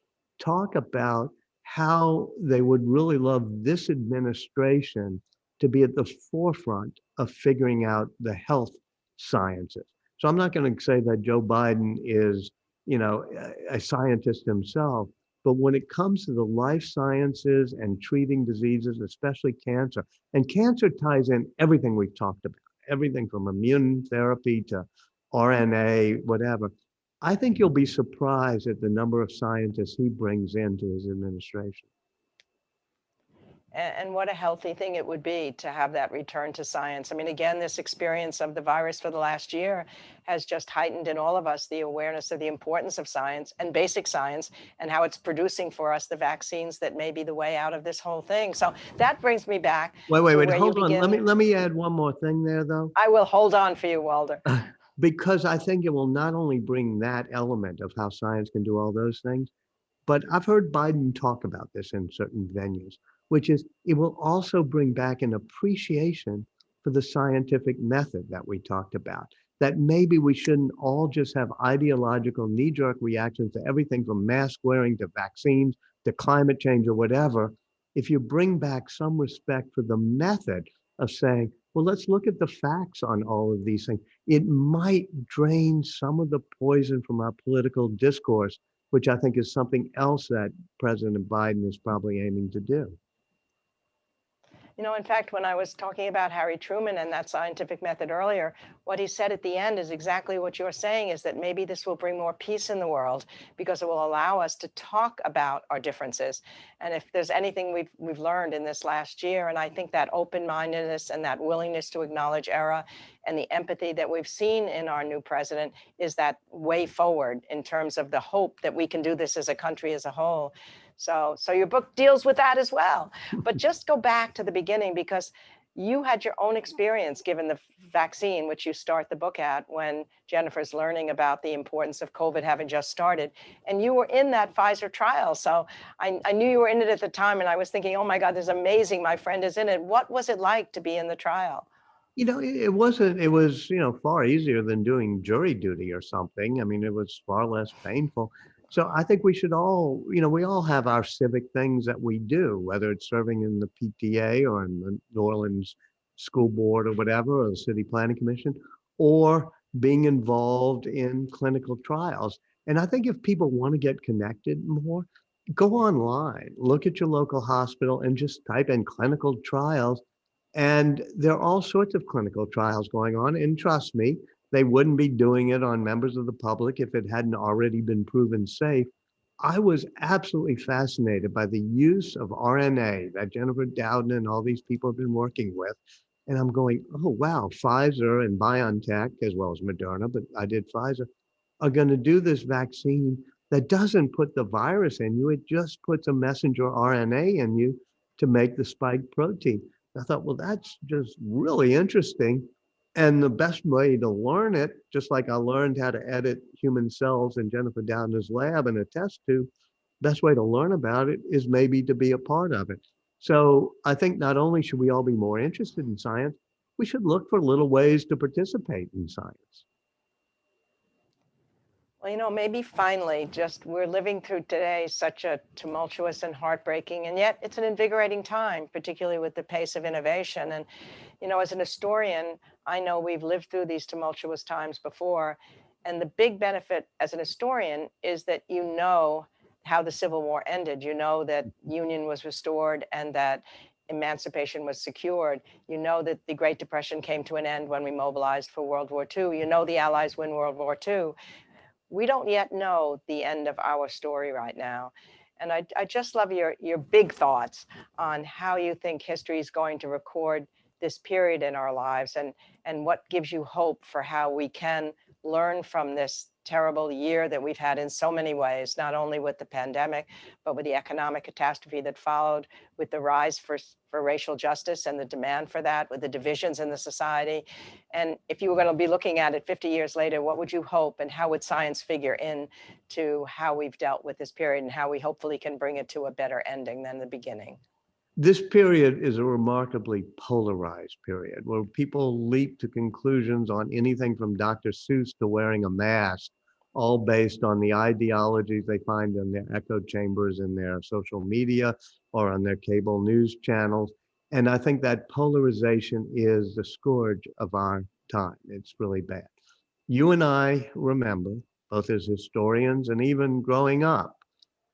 talk about how they would really love this administration to be at the forefront of figuring out the health sciences. So I'm not going to say that Joe Biden is, a scientist himself, but when it comes to the life sciences and treating diseases, especially cancer, and cancer ties in everything we've talked about, everything from immune therapy to RNA, whatever. I think you'll be surprised at the number of scientists he brings into his administration. And what a healthy thing it would be to have that return to science. I mean, again, this experience of the virus for the last year has just heightened in all of us the awareness of the importance of science and basic science and how it's producing for us the vaccines that may be the way out of this whole thing. So that brings me back. Wait, hold on. Let me add one more thing there, though. I will hold on for you, Walter. Because I think it will not only bring that element of how science can do all those things, but I've heard Biden talk about this in certain venues, which is it will also bring back an appreciation for the scientific method that we talked about. That maybe we shouldn't all just have ideological knee-jerk reactions to everything from mask wearing to vaccines to climate change or whatever. If you bring back some respect for the method of saying, well, let's look at the facts on all of these things, it might drain some of the poison from our political discourse, which I think is something else that President Biden is probably aiming to do. In fact, when I was talking about Harry Truman and that scientific method earlier, what he said at the end is exactly what you're saying, is that maybe this will bring more peace in the world because it will allow us to talk about our differences. And if there's anything we've learned in this last year, and I think that open-mindedness and that willingness to acknowledge error and the empathy that we've seen in our new president is that way forward in terms of the hope that we can do this as a country as a whole. So your book deals with that as well. But just go back to the beginning, because you had your own experience given the vaccine, which you start the book at when Jennifer's learning about the importance of COVID having just started. And you were in that Pfizer trial. So I knew you were in it at the time. And I was thinking, oh my God, this is amazing. My friend is in it. What was it like to be in the trial? It was, far easier than doing jury duty or something. I mean, it was far less painful. So I think we should all, we all have our civic things that we do, whether it's serving in the PTA or in the New Orleans School Board or whatever, or the City Planning Commission, or being involved in clinical trials. And I think if people want to get connected more, go online, look at your local hospital and just type in clinical trials. And there are all sorts of clinical trials going on. And trust me, they wouldn't be doing it on members of the public if it hadn't already been proven safe. I was absolutely fascinated by the use of RNA that Jennifer Doudna and all these people have been working with. And I'm going, oh, wow, Pfizer and BioNTech, as well as Moderna, but I did Pfizer, are going to do this vaccine that doesn't put the virus in you. It just puts a messenger RNA in you to make the spike protein. I thought, well, that's just really interesting. And the best way to learn it, just like I learned how to edit human cells in Jennifer Doudna's lab in a test tube, best way to learn about it is maybe to be a part of it. So I think not only should we all be more interested in science, we should look for little ways to participate in science. Well, maybe finally, we're living through today such a tumultuous and heartbreaking, and yet it's an invigorating time, particularly with the pace of innovation. And, as an historian, I know we've lived through these tumultuous times before. And the big benefit as an historian is that you know how the Civil War ended. You know that union was restored and that emancipation was secured. You know that the Great Depression came to an end when we mobilized for World War II. You know the Allies win World War II. We don't yet know the end of our story right now. And I just love your big thoughts on how you think history is going to record this period in our lives, and what gives you hope for how we can learn from this terrible year that we've had in so many ways, not only with the pandemic, but with the economic catastrophe that followed, with the rise for racial justice and the demand for that, with the divisions in the society. And if you were going to be looking at it 50 years later, what would you hope and how would science figure in to how we've dealt with this period and how we hopefully can bring it to a better ending than the beginning? This period is a remarkably polarized period where people leap to conclusions on anything from Dr. Seuss to wearing a mask, all based on the ideologies they find in their echo chambers in their social media or on their cable news channels. And I think that polarization is the scourge of our time. It's really bad. You and I remember, both as historians and even growing up,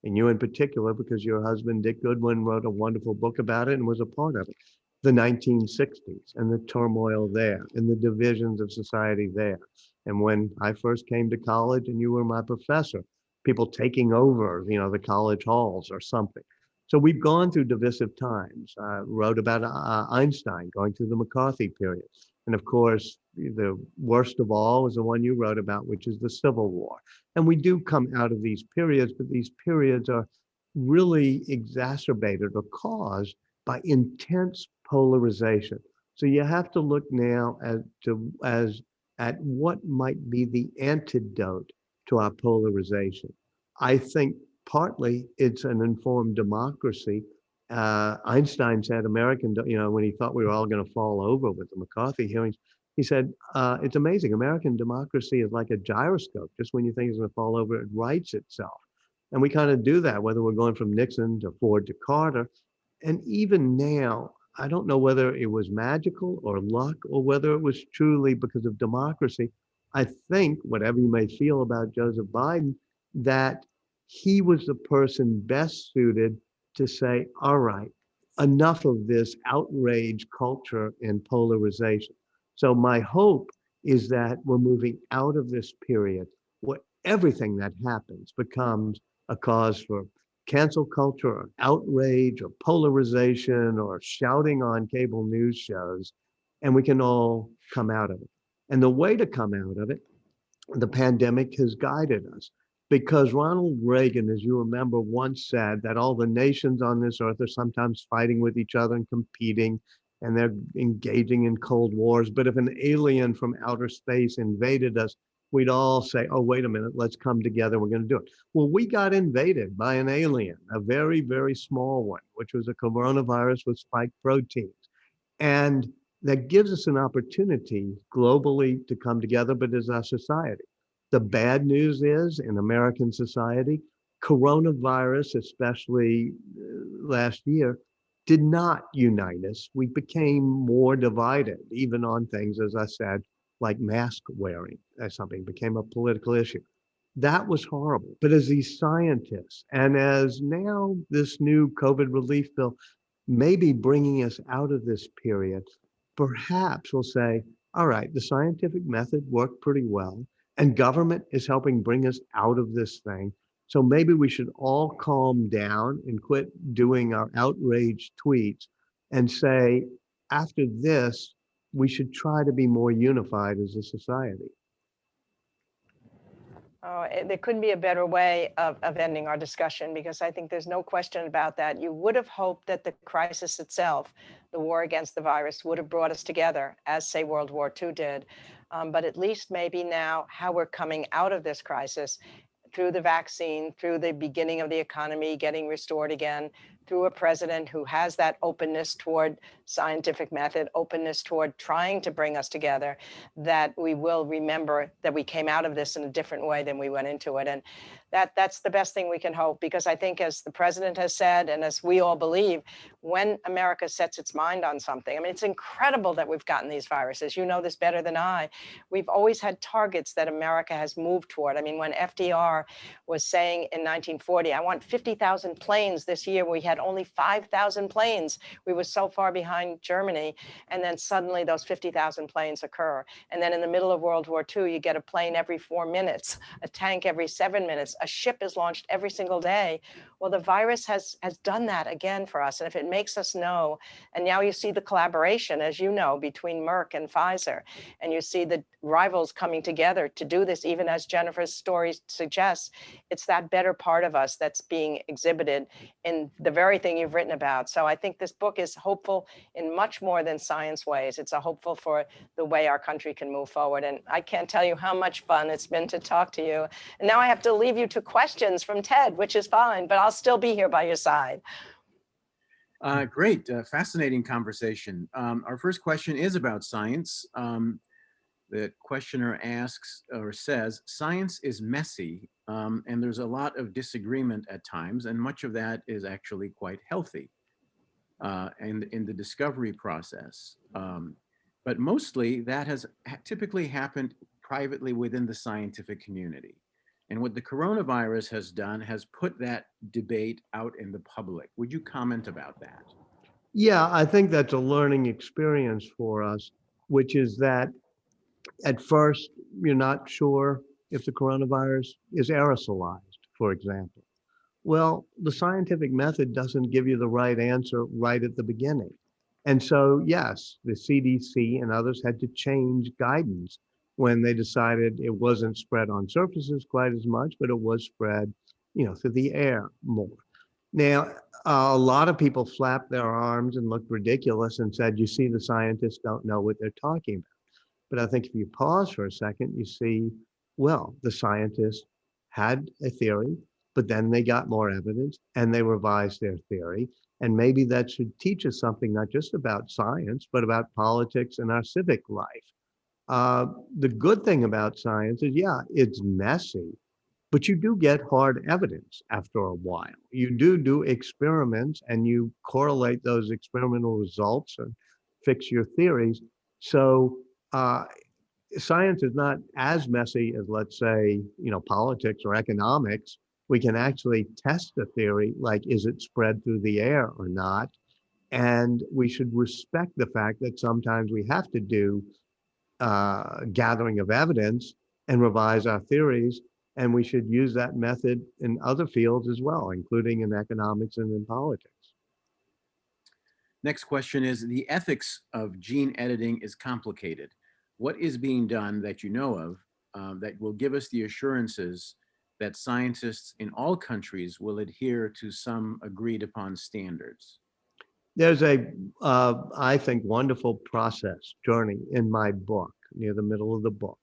and you in particular, because your husband, Dick Goodwin, wrote a wonderful book about it and was a part of it, the 1960s and the turmoil there and the divisions of society there. And when I first came to college and you were my professor, people taking over, the college halls or something. So we've gone through divisive times. I wrote about Einstein going through the McCarthy period. And of course, the worst of all is the one you wrote about, which is the Civil War. And we do come out of these periods, but these periods are really exacerbated or caused by intense polarization. So you have to look now at what might be the antidote to our polarization. I think partly it's an informed democracy. Einstein said when he thought we were all going to fall over with the McCarthy hearings, he said, it's amazing. American democracy is like a gyroscope. Just when you think it's going to fall over, it rights itself. And we kind of do that, whether we're going from Nixon to Ford to Carter. And even now, I don't know whether it was magical or luck or whether it was truly because of democracy. I think, whatever you may feel about Joseph Biden, that he was the person best suited to say, all right, enough of this outrage culture and polarization. So my hope is that we're moving out of this period where everything that happens becomes a cause for cancel culture or outrage or polarization or shouting on cable news shows, and we can all come out of it. And the way to come out of it, the pandemic has guided us, because Ronald Reagan, as you remember, once said that all the nations on this earth are sometimes fighting with each other and competing, and they're engaging in cold wars. But if an alien from outer space invaded us, we'd all say, oh, wait a minute, let's come together. We're going to do it. Well, we got invaded by an alien, a very, very small one, which was a coronavirus with spike proteins. And that gives us an opportunity globally to come together, but as a society. The bad news is, in American society, coronavirus, especially last year, did not unite us. We became more divided, even on things, as I said, like mask wearing, as something became a political issue. That was horrible. But as these scientists, and as now this new COVID relief bill may be bringing us out of this period, perhaps we'll say, all right, the scientific method worked pretty well, and government is helping bring us out of this thing. So maybe we should all calm down and quit doing our outraged tweets and say, after this, we should try to be more unified as a society. Oh, there couldn't be a better way of ending our discussion, because I think there's no question about that. You would have hoped that the crisis itself, the war against the virus, would have brought us together, as, say, World War II did. But at least maybe now how we're coming out of this crisis, through the vaccine, through the beginning of the economy getting restored again, through a president who has that openness toward scientific method, openness toward trying to bring us together, that we will remember that we came out of this in a different way than we went into it. And that's the best thing we can hope, because I think, as the president has said, and as we all believe, when America sets its mind on something, I mean, it's incredible that we've gotten these viruses. You know this better than I. We've always had targets that America has moved toward. I mean, when FDR was saying in 1940, I want 50,000 planes this year, we had only 5,000 planes. We were so far behind Germany. And then suddenly those 50,000 planes occur. And then in the middle of World War II, you get a plane every 4 minutes, a tank every 7 minutes, a ship is launched every single day. Well, the virus has done that again for us. And if it makes us know, and now you see the collaboration, as you know, between Merck and Pfizer, and you see the rivals coming together to do this, even as Jennifer's story suggests, it's that better part of us that's being exhibited in the very thing you've written about. So I think this book is hopeful in much more than science ways. It's a hopeful for the way our country can move forward. And I can't tell you how much fun it's been to talk to you. And now I have to leave you to questions from Ted, which is fine, but I'll still be here by your side. Great, fascinating conversation. Our first question is about science. The questioner asks or says, science is messy, and there's a lot of disagreement at times, and much of that is actually quite healthy in the discovery process. But mostly that has typically happened privately within the scientific community. And what the coronavirus has done has put that debate out in the public. Would you comment about that? Yeah, I think that's a learning experience for us, which is that at first, you're not sure if the coronavirus is aerosolized, for example. Well, the scientific method doesn't give you the right answer right at the beginning. And so, yes, the CDC and others had to change guidance when they decided it wasn't spread on surfaces quite as much, but it was spread, through the air more. Now, a lot of people flapped their arms and looked ridiculous and said, you see, the scientists don't know what they're talking about. But I think if you pause for a second, you see, well, the scientists had a theory, but then they got more evidence and they revised their theory. And maybe that should teach us something, not just about science, but about politics and our civic life. The good thing about science is, yeah, it's messy, but you do get hard evidence after a while. You do experiments and you correlate those experimental results and fix your theories. So science is not as messy as, let's say, politics or economics. We can actually test a theory, like, is it spread through the air or not? And we should respect the fact that sometimes we have to do gathering of evidence and revise our theories. And we should use that method in other fields as well, including in economics and in politics. Next question is, the ethics of gene editing is complicated. What is being done that you know of that will give us the assurances that scientists in all countries will adhere to some agreed upon standards? There's I think, wonderful journey in my book, near the middle of the book.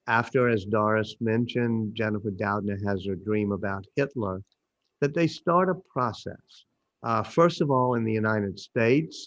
After, as Doris mentioned, Jennifer Doudna has her dream about Hitler, that they start a process. First of all, in the United States,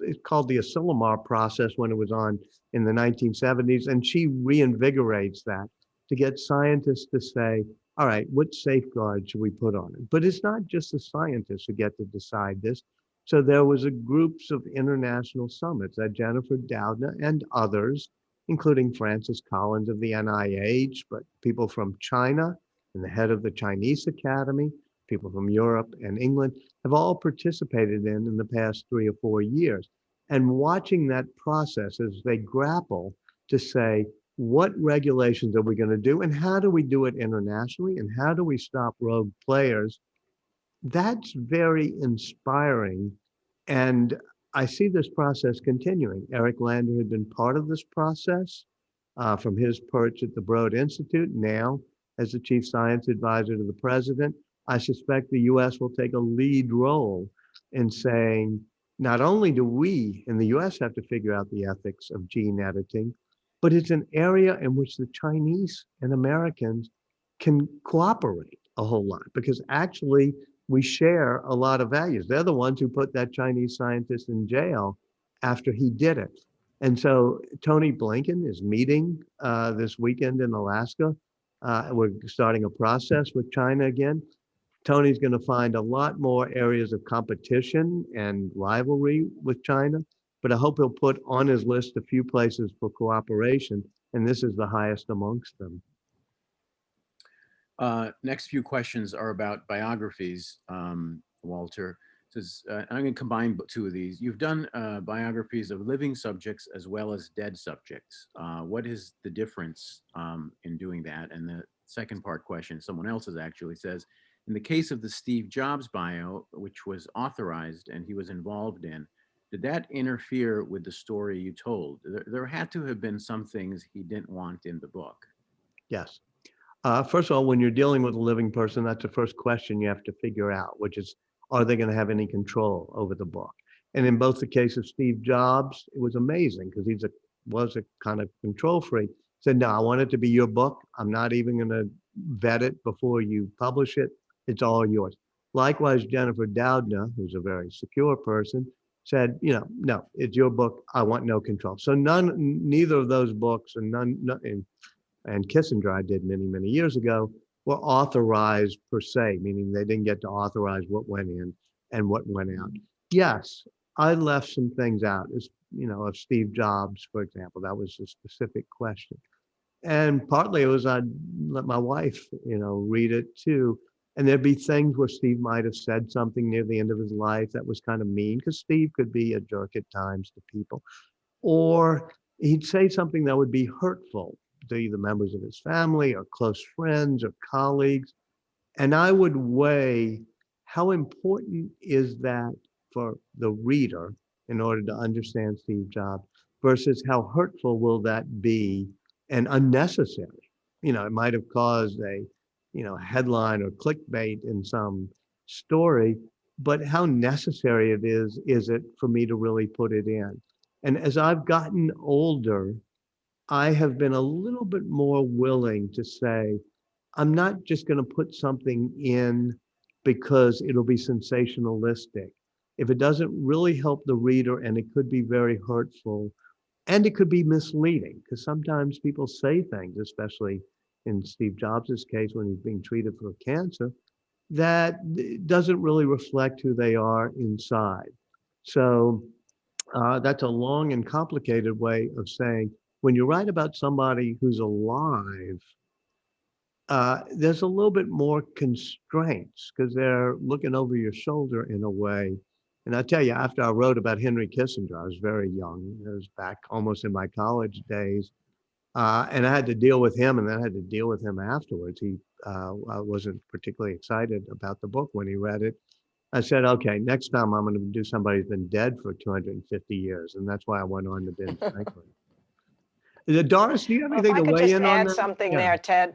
it's called the Asilomar process when it was on in the 1970s, and she reinvigorates that to get scientists to say, all right, what safeguards should we put on it? But it's not just the scientists who get to decide this. So there was a groups of international summits that Jennifer Doudna and others, including Francis Collins of the NIH, but people from China and the head of the Chinese Academy, people from Europe and England, have all participated in the past 3 or 4 years. And watching that process as they grapple to say, what regulations are we going to do, and how do we do it internationally, and how do we stop rogue players? That's very inspiring. And I see this process continuing. Eric Lander had been part of this process from his perch at the Broad Institute, now as the chief science advisor to the president. I suspect the US will take a lead role in saying, not only do we in the US have to figure out the ethics of gene editing, but it's an area in which the Chinese and Americans can cooperate a whole lot, because actually we share a lot of values. They're the ones who put that Chinese scientist in jail after he did it. And so Tony Blinken is meeting this weekend in Alaska. We're starting a process with China again. Tony's going to find a lot more areas of competition and rivalry with China, but I hope he'll put on his list a few places for cooperation, and this is the highest amongst them. Next few questions are about biographies, Walter. Says, I'm going to combine two of these. You've done biographies of living subjects as well as dead subjects. What is the difference in doing that? And the second part question, someone else's actually says, in the case of the Steve Jobs bio, which was authorized and he was involved in, did that interfere with the story you told? There had to have been some things he didn't want in the book. Yes. First of all, when you're dealing with a living person, that's the first question you have to figure out, which is, are they going to have any control over the book? And in both the case of Steve Jobs, it was amazing because was a kind of control freak. Said, no, I want it to be your book. I'm not even going to vet it before you publish it. It's all yours. Likewise, Jennifer Doudna, who's a very secure person, said, no, it's your book. I want no control. So neither of those books and Kissinger I did many, many years ago, were authorized per se, meaning they didn't get to authorize what went in and what went out. Yes, I left some things out, of Steve Jobs, for example. That was a specific question. And partly it was I'd let my wife, read it too. And there'd be things where Steve might have said something near the end of his life that was kind of mean, because Steve could be a jerk at times to people. Or he'd say something that would be hurtful to either members of his family or close friends or colleagues. And I would weigh how important is that for the reader in order to understand Steve Jobs versus how hurtful will that be and unnecessary. It might have caused a, headline or clickbait in some story, but how necessary it is it for me to really put it in? And as I've gotten older, I have been a little bit more willing to say, I'm not just going to put something in because it'll be sensationalistic. If it doesn't really help the reader, and it could be very hurtful, and it could be misleading, because sometimes people say things, especially in Steve Jobs' case when he's being treated for cancer, that doesn't really reflect who they are inside. So that's a long and complicated way of saying, when you write about somebody who's alive, there's a little bit more constraints because they're looking over your shoulder in a way. And I tell you, after I wrote about Henry Kissinger, I was very young. I was back almost in my college days. And I had to deal with him, and then I had to deal with him afterwards. I wasn't particularly excited about the book when he read it. I said, okay, next time I'm going to do somebody who's been dead for 250 years. And that's why I went on to Ben Franklin. Doris, do you have Well, if anything I to could weigh just in on add that? something Yeah. there, Ted.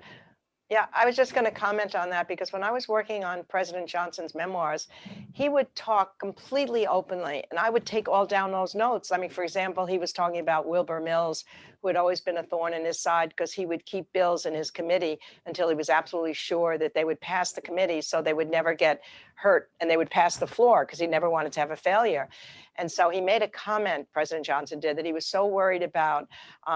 Yeah, I was just going to comment on that because when I was working on President Johnson's memoirs, he would talk completely openly, and I would take all down those notes. I mean, for example, he was talking about Wilbur Mills, who had always been a thorn in his side because he would keep bills in his committee until he was absolutely sure that they would pass the committee so they would never get hurt and they would pass the floor because he never wanted to have a failure. And so he made a comment, President Johnson did, that he was so worried about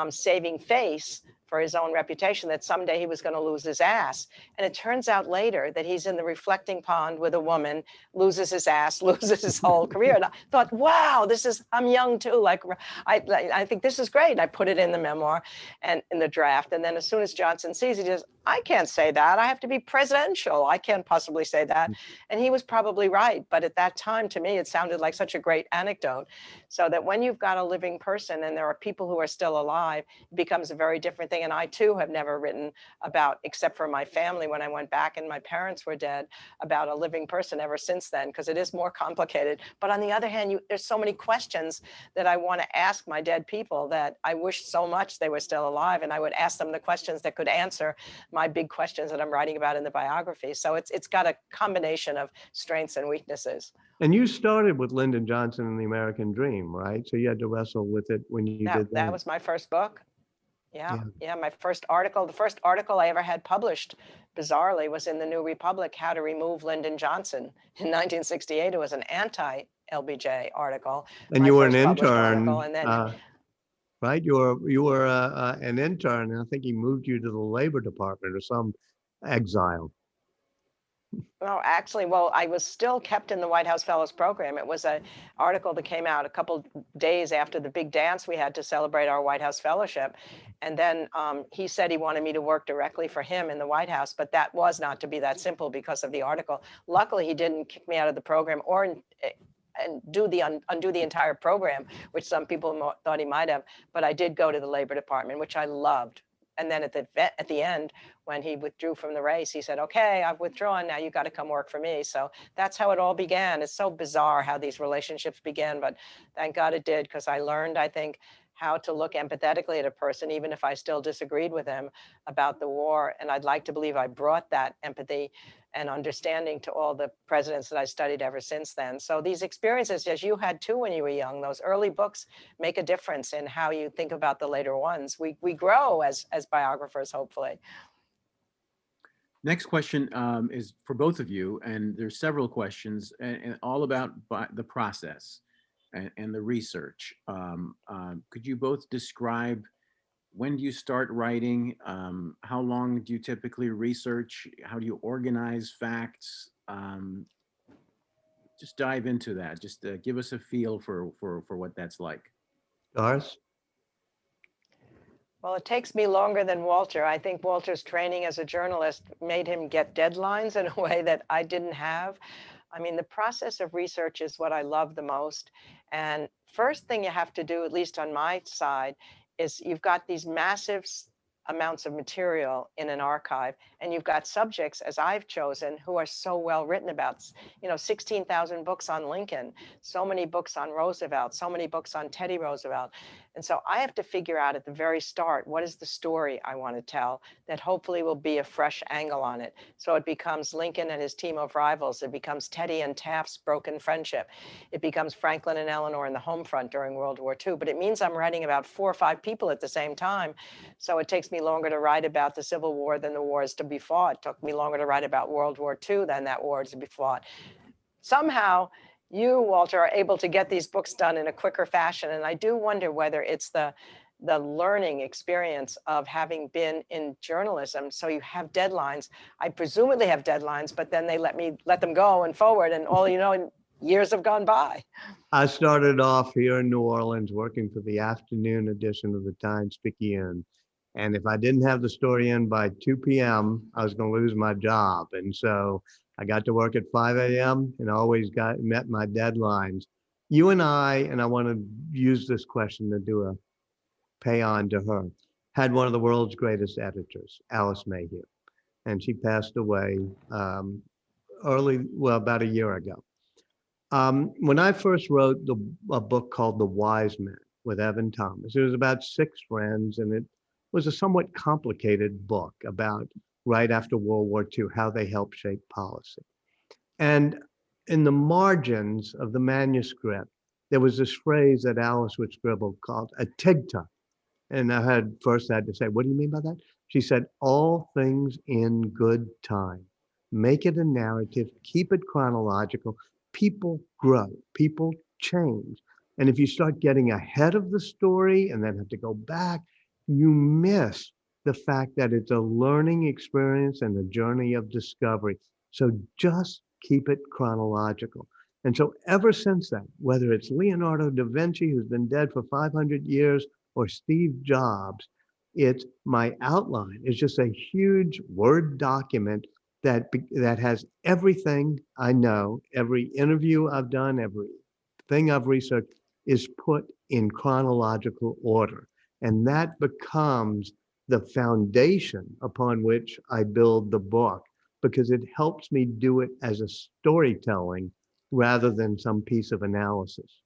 saving face for his own reputation that someday he was going to lose his ass. And it turns out later that he's in the reflecting pond with a woman, loses his ass, loses his whole career. And I thought, wow, I'm young too. Like, I think this is great. I put it in the memoir and in the draft. And then as soon as Johnson sees it, he says, I can't say that. I have to be presidential. I can't possibly say that. And he was probably right. But at that time, to me, it sounded like such a great anecdote. So that when you've got a living person and there are people who are still alive, it becomes a very different thing. And I too have never written about, except for my family when I went back and my parents were dead, about a living person ever since then, because it is more complicated. But on the other hand, there's so many questions that I want to ask my dead people that I wish so much they were still alive. And I would ask them the questions that could answer my big questions that I'm writing about in the biography. So it's got a combination of strengths and weaknesses. And you started with Lyndon Johnson and the American Dream, right? So you had to wrestle with it when you did that. That was my first book. Yeah, my first article, the first article I ever had published bizarrely, was in the New Republic, How to Remove Lyndon Johnson. In 1968, it was an anti-LBJ article, And my you were an first published article. intern, And then right? You were an intern, and I think he moved you to the Labor Department or some exile. well, actually, well, I was still kept in the White House Fellows Program. It was an article that came out a couple days after the big dance we had to celebrate our White House Fellowship. And then he said he wanted me to work directly for him in the White House, but that was not to be that simple because of the article. Luckily, he didn't kick me out of the program or and undo the entire program, which some people thought he might have. But I did go to the Labor Department, which I loved. And then at the end, when he withdrew from the race, he said, okay, I've withdrawn, now you got to come work for me. So that's how it all began. It's so bizarre how these relationships began, but thank God it did, because I learned, I think, how to look empathetically at a person, even if I still disagreed with him about the war. And I'd like to believe I brought that empathy and understanding to all the presidents that I studied ever since then. So these experiences, as you had too when you were young, those early books make a difference in how you think about the later ones. We grow as biographers, hopefully. Next question is for both of you, and there's several questions, and all about the process and the research. Could you both describe, when do you start writing? How long do you typically research? How do you organize facts? Just dive into that. Just give us a feel for what that's like. Doris? Well, it takes me longer than Walter. I think Walter's training as a journalist made him get deadlines in a way that I didn't have. I mean, the process of research is what I love the most. And first thing you have to do, at least on my side, is you've got these massive amounts of material in an archive, and you've got subjects, as I've chosen, who are so well written about, 16,000 books on Lincoln, so many books on Roosevelt, so many books on Teddy Roosevelt. And so I have to figure out at the very start, what is the story I want to tell that hopefully will be a fresh angle on it. So it becomes Lincoln and his team of rivals. It becomes Teddy and Taft's broken friendship. It becomes Franklin and Eleanor in the home front during World War II. But it means I'm writing about 4 or 5 people at the same time. So it takes me longer to write about the Civil War than the wars to be fought. It took me longer to write about World War II than that war to be fought. Somehow, you, Walter, are able to get these books done in a quicker fashion. And I do wonder whether it's the learning experience of having been in journalism. So you have deadlines. I presumably have deadlines, but then they let them go and forward. And all you know, years have gone by. I started off here in New Orleans working for the afternoon edition of the Times-Picayune. And if I didn't have the story in by 2 p.m., I was going to lose my job. And so I got to work at 5 a.m. and always met my deadlines. You and I want to use this question to do a pay on to her, had one of the world's greatest editors, Alice Mayhew. And she passed away about a year ago. When I first wrote a book called The Wise Men with Evan Thomas, it was about 6 friends, and it was a somewhat complicated book about right after World War II, how they helped shape policy. And in the margins of the manuscript, there was this phrase that Alice would scribble called a tigta. And I had to say, what do you mean by that? She said, all things in good time. Make it a narrative, keep it chronological. People grow, people change. And if you start getting ahead of the story and then have to go back, you miss the fact that it's a learning experience and a journey of discovery. So just keep it chronological. And so ever since then, whether it's Leonardo da Vinci, who's been dead for 500 years, or Steve Jobs, it's my outline. It's just a huge Word document that has everything I know, every interview I've done, everything I've researched is put in chronological order. And that becomes the foundation upon which I build the book, because it helps me do it as a storytelling rather than some piece of analysis.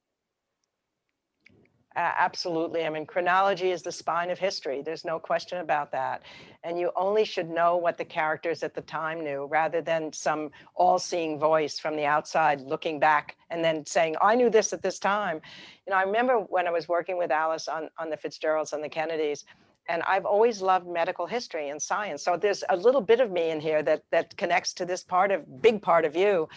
Absolutely. I mean, chronology is the spine of history. There's no question about that. And you only should know what the characters at the time knew, rather than some all-seeing voice from the outside looking back and then saying, I knew this at this time. I remember when I was working with Alice on the Fitzgeralds and the Kennedys, And I've always loved medical history and science. So there's a little bit of me in here that connects to this big part of you.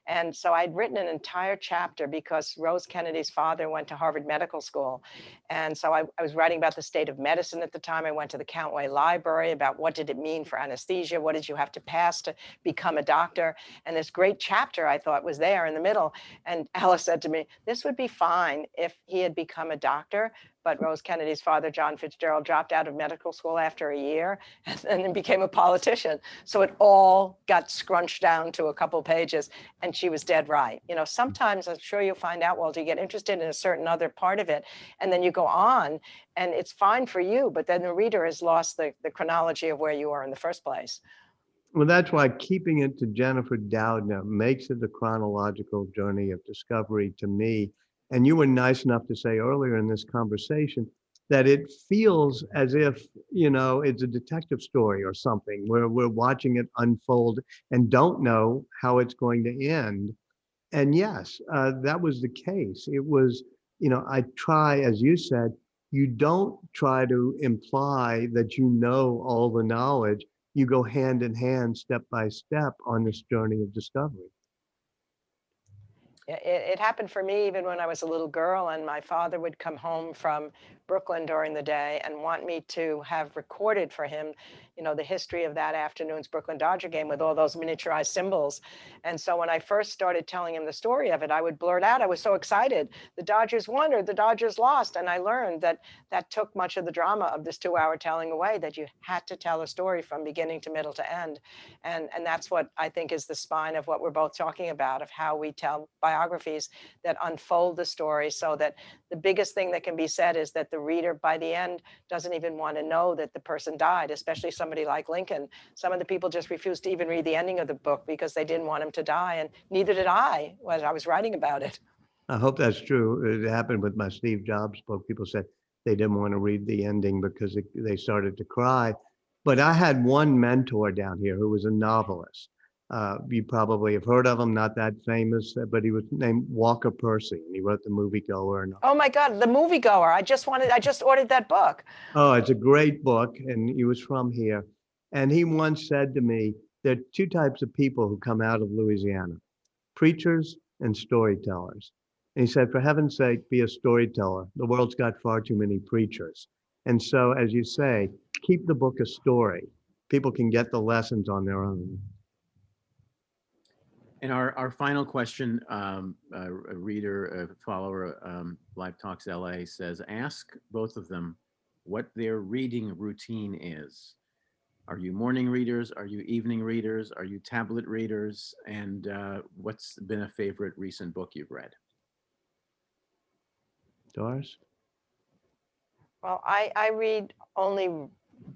And so I'd written an entire chapter because Rose Kennedy's father went to Harvard Medical School. And so I was writing about the state of medicine at the time. I went to the Countway Library about what did it mean for anesthesia? What did you have to pass to become a doctor? And this great chapter I thought was there in the middle. And Alice said to me, this would be fine if he had become a doctor, but Rose Kennedy's father, John Fitzgerald, dropped out of medical school after a year and then became a politician. So it all got scrunched down to a couple pages, and she was dead right. You know, sometimes I'm sure you'll find out, Walter, you get interested in a certain other part of it, and then you go on, and it's fine for you, but then the reader has lost the chronology of where you are in the first place. Well, that's why keeping it to Jennifer Doudna makes it a chronological journey of discovery to me. And you were nice enough to say earlier in this conversation that it feels as if, you know, it's a detective story or something where we're watching it unfold and don't know how it's going to end. And yes, that was the case. It was, you know, I try, as you said, you don't try to imply that you know all the knowledge. You go hand in hand, step by step on this journey of discovery. It happened for me even when I was a little girl, and my father would come home from Brooklyn during the day and want me to have recorded for him, you know, the history of that afternoon's Brooklyn Dodger game with all those miniaturized symbols. And so when I first started telling him the story of it, I would blurt out, I was so excited. The Dodgers won or the Dodgers lost. And I learned that that took much of the drama of this 2-hour telling away, that you had to tell a story from beginning to middle to end. And that's what I think is the spine of what we're both talking about, of how we tell biographies that unfold the story, so that the biggest thing that can be said is that the reader by the end doesn't even want to know that the person died, especially somebody like Lincoln. Some of the people just refused to even read the ending of the book because they didn't want him to die, and neither did I when I was writing about it. I hope that's true. It happened with my Steve Jobs book. People said they didn't want to read the ending because they started to cry. But I had one mentor down here who was a novelist. You probably have heard of him, not that famous, but he was named Walker Percy, and he wrote The Moviegoer. And Oh my God, The Moviegoer. I just ordered that book. oh, it's a great book, and he was from here. And he once said to me, there are two types of people who come out of Louisiana, preachers and storytellers. And he said, for heaven's sake, be a storyteller. The world's got far too many preachers. And so, as you say, keep the book a story. People can get the lessons on their own. And our final question, a reader, a follower, Live Talks LA says, ask both of them what their reading routine is. Are you morning readers? Are you evening readers? Are you tablet readers? And what's been a favorite recent book you've read? Doris? Well, I read only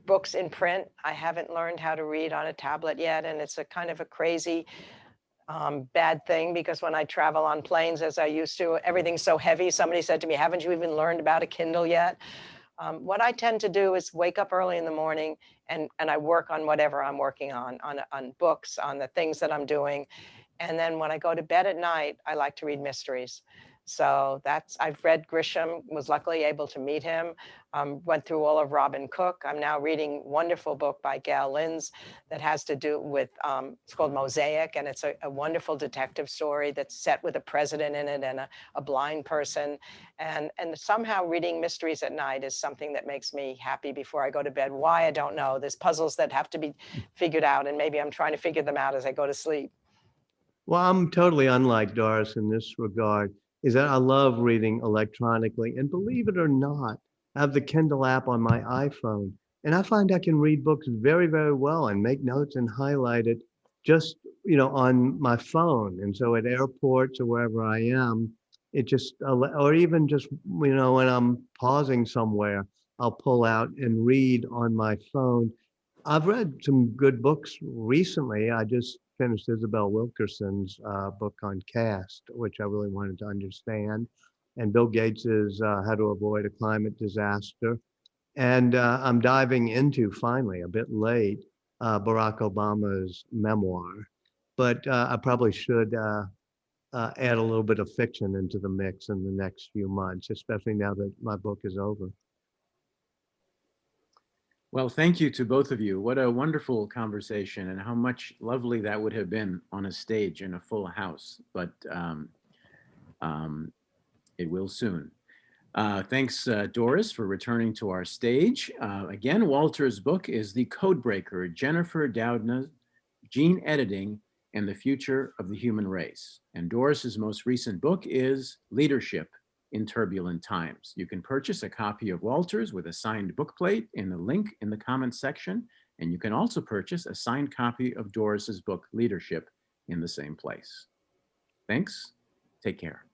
books in print. I haven't learned how to read on a tablet yet, and it's a kind of a crazy bad thing, because when I travel on planes, as I used to, everything's so heavy. Somebody said to me, haven't you even learned about a Kindle yet? What I tend to do is wake up early in the morning and I work on whatever I'm working on books, on the things that I'm doing. And then when I go to bed at night, I like to read mysteries. So I've read Grisham, was luckily able to meet him, went through all of Robin Cook. I'm now reading a wonderful book by Gail Linz that has to do with, it's called Mosaic, and it's a wonderful detective story that's set with a president in it and a blind person. And somehow reading mysteries at night is something that makes me happy before I go to bed. Why, I don't know. There's puzzles that have to be figured out, and maybe I'm trying to figure them out as I go to sleep. Well, I'm totally unlike Doris in this regard, is that I love reading electronically. And believe it or not, I have the Kindle app on my iPhone. And I find I can read books very, very well and make notes and highlight it just, you know, on my phone. And so at airports or wherever I am, it just, or even just, you know, when I'm pausing somewhere, I'll pull out and read on my phone. I've read some good books recently. I just finished Isabel Wilkerson's book on caste, which I really wanted to understand, and Bill Gates's How to Avoid a Climate Disaster. And I'm diving into, finally, a bit late, Barack Obama's memoir. But I probably should add a little bit of fiction into the mix in the next few months, especially now that my book is over. Well, thank you to both of you. What a wonderful conversation, and how much lovely that would have been on a stage in a full house, but um, it will soon. Thanks, Doris, for returning to our stage. Again, Walter's book is The Codebreaker, Jennifer Doudna's Gene Editing and the Future of the Human Race. And Doris's most recent book is Leadership in Turbulent Times. You can purchase a copy of Walter's with a signed bookplate in the link in the comments section. And you can also purchase a signed copy of Doris's book, Leadership, in the same place. Thanks. Take care.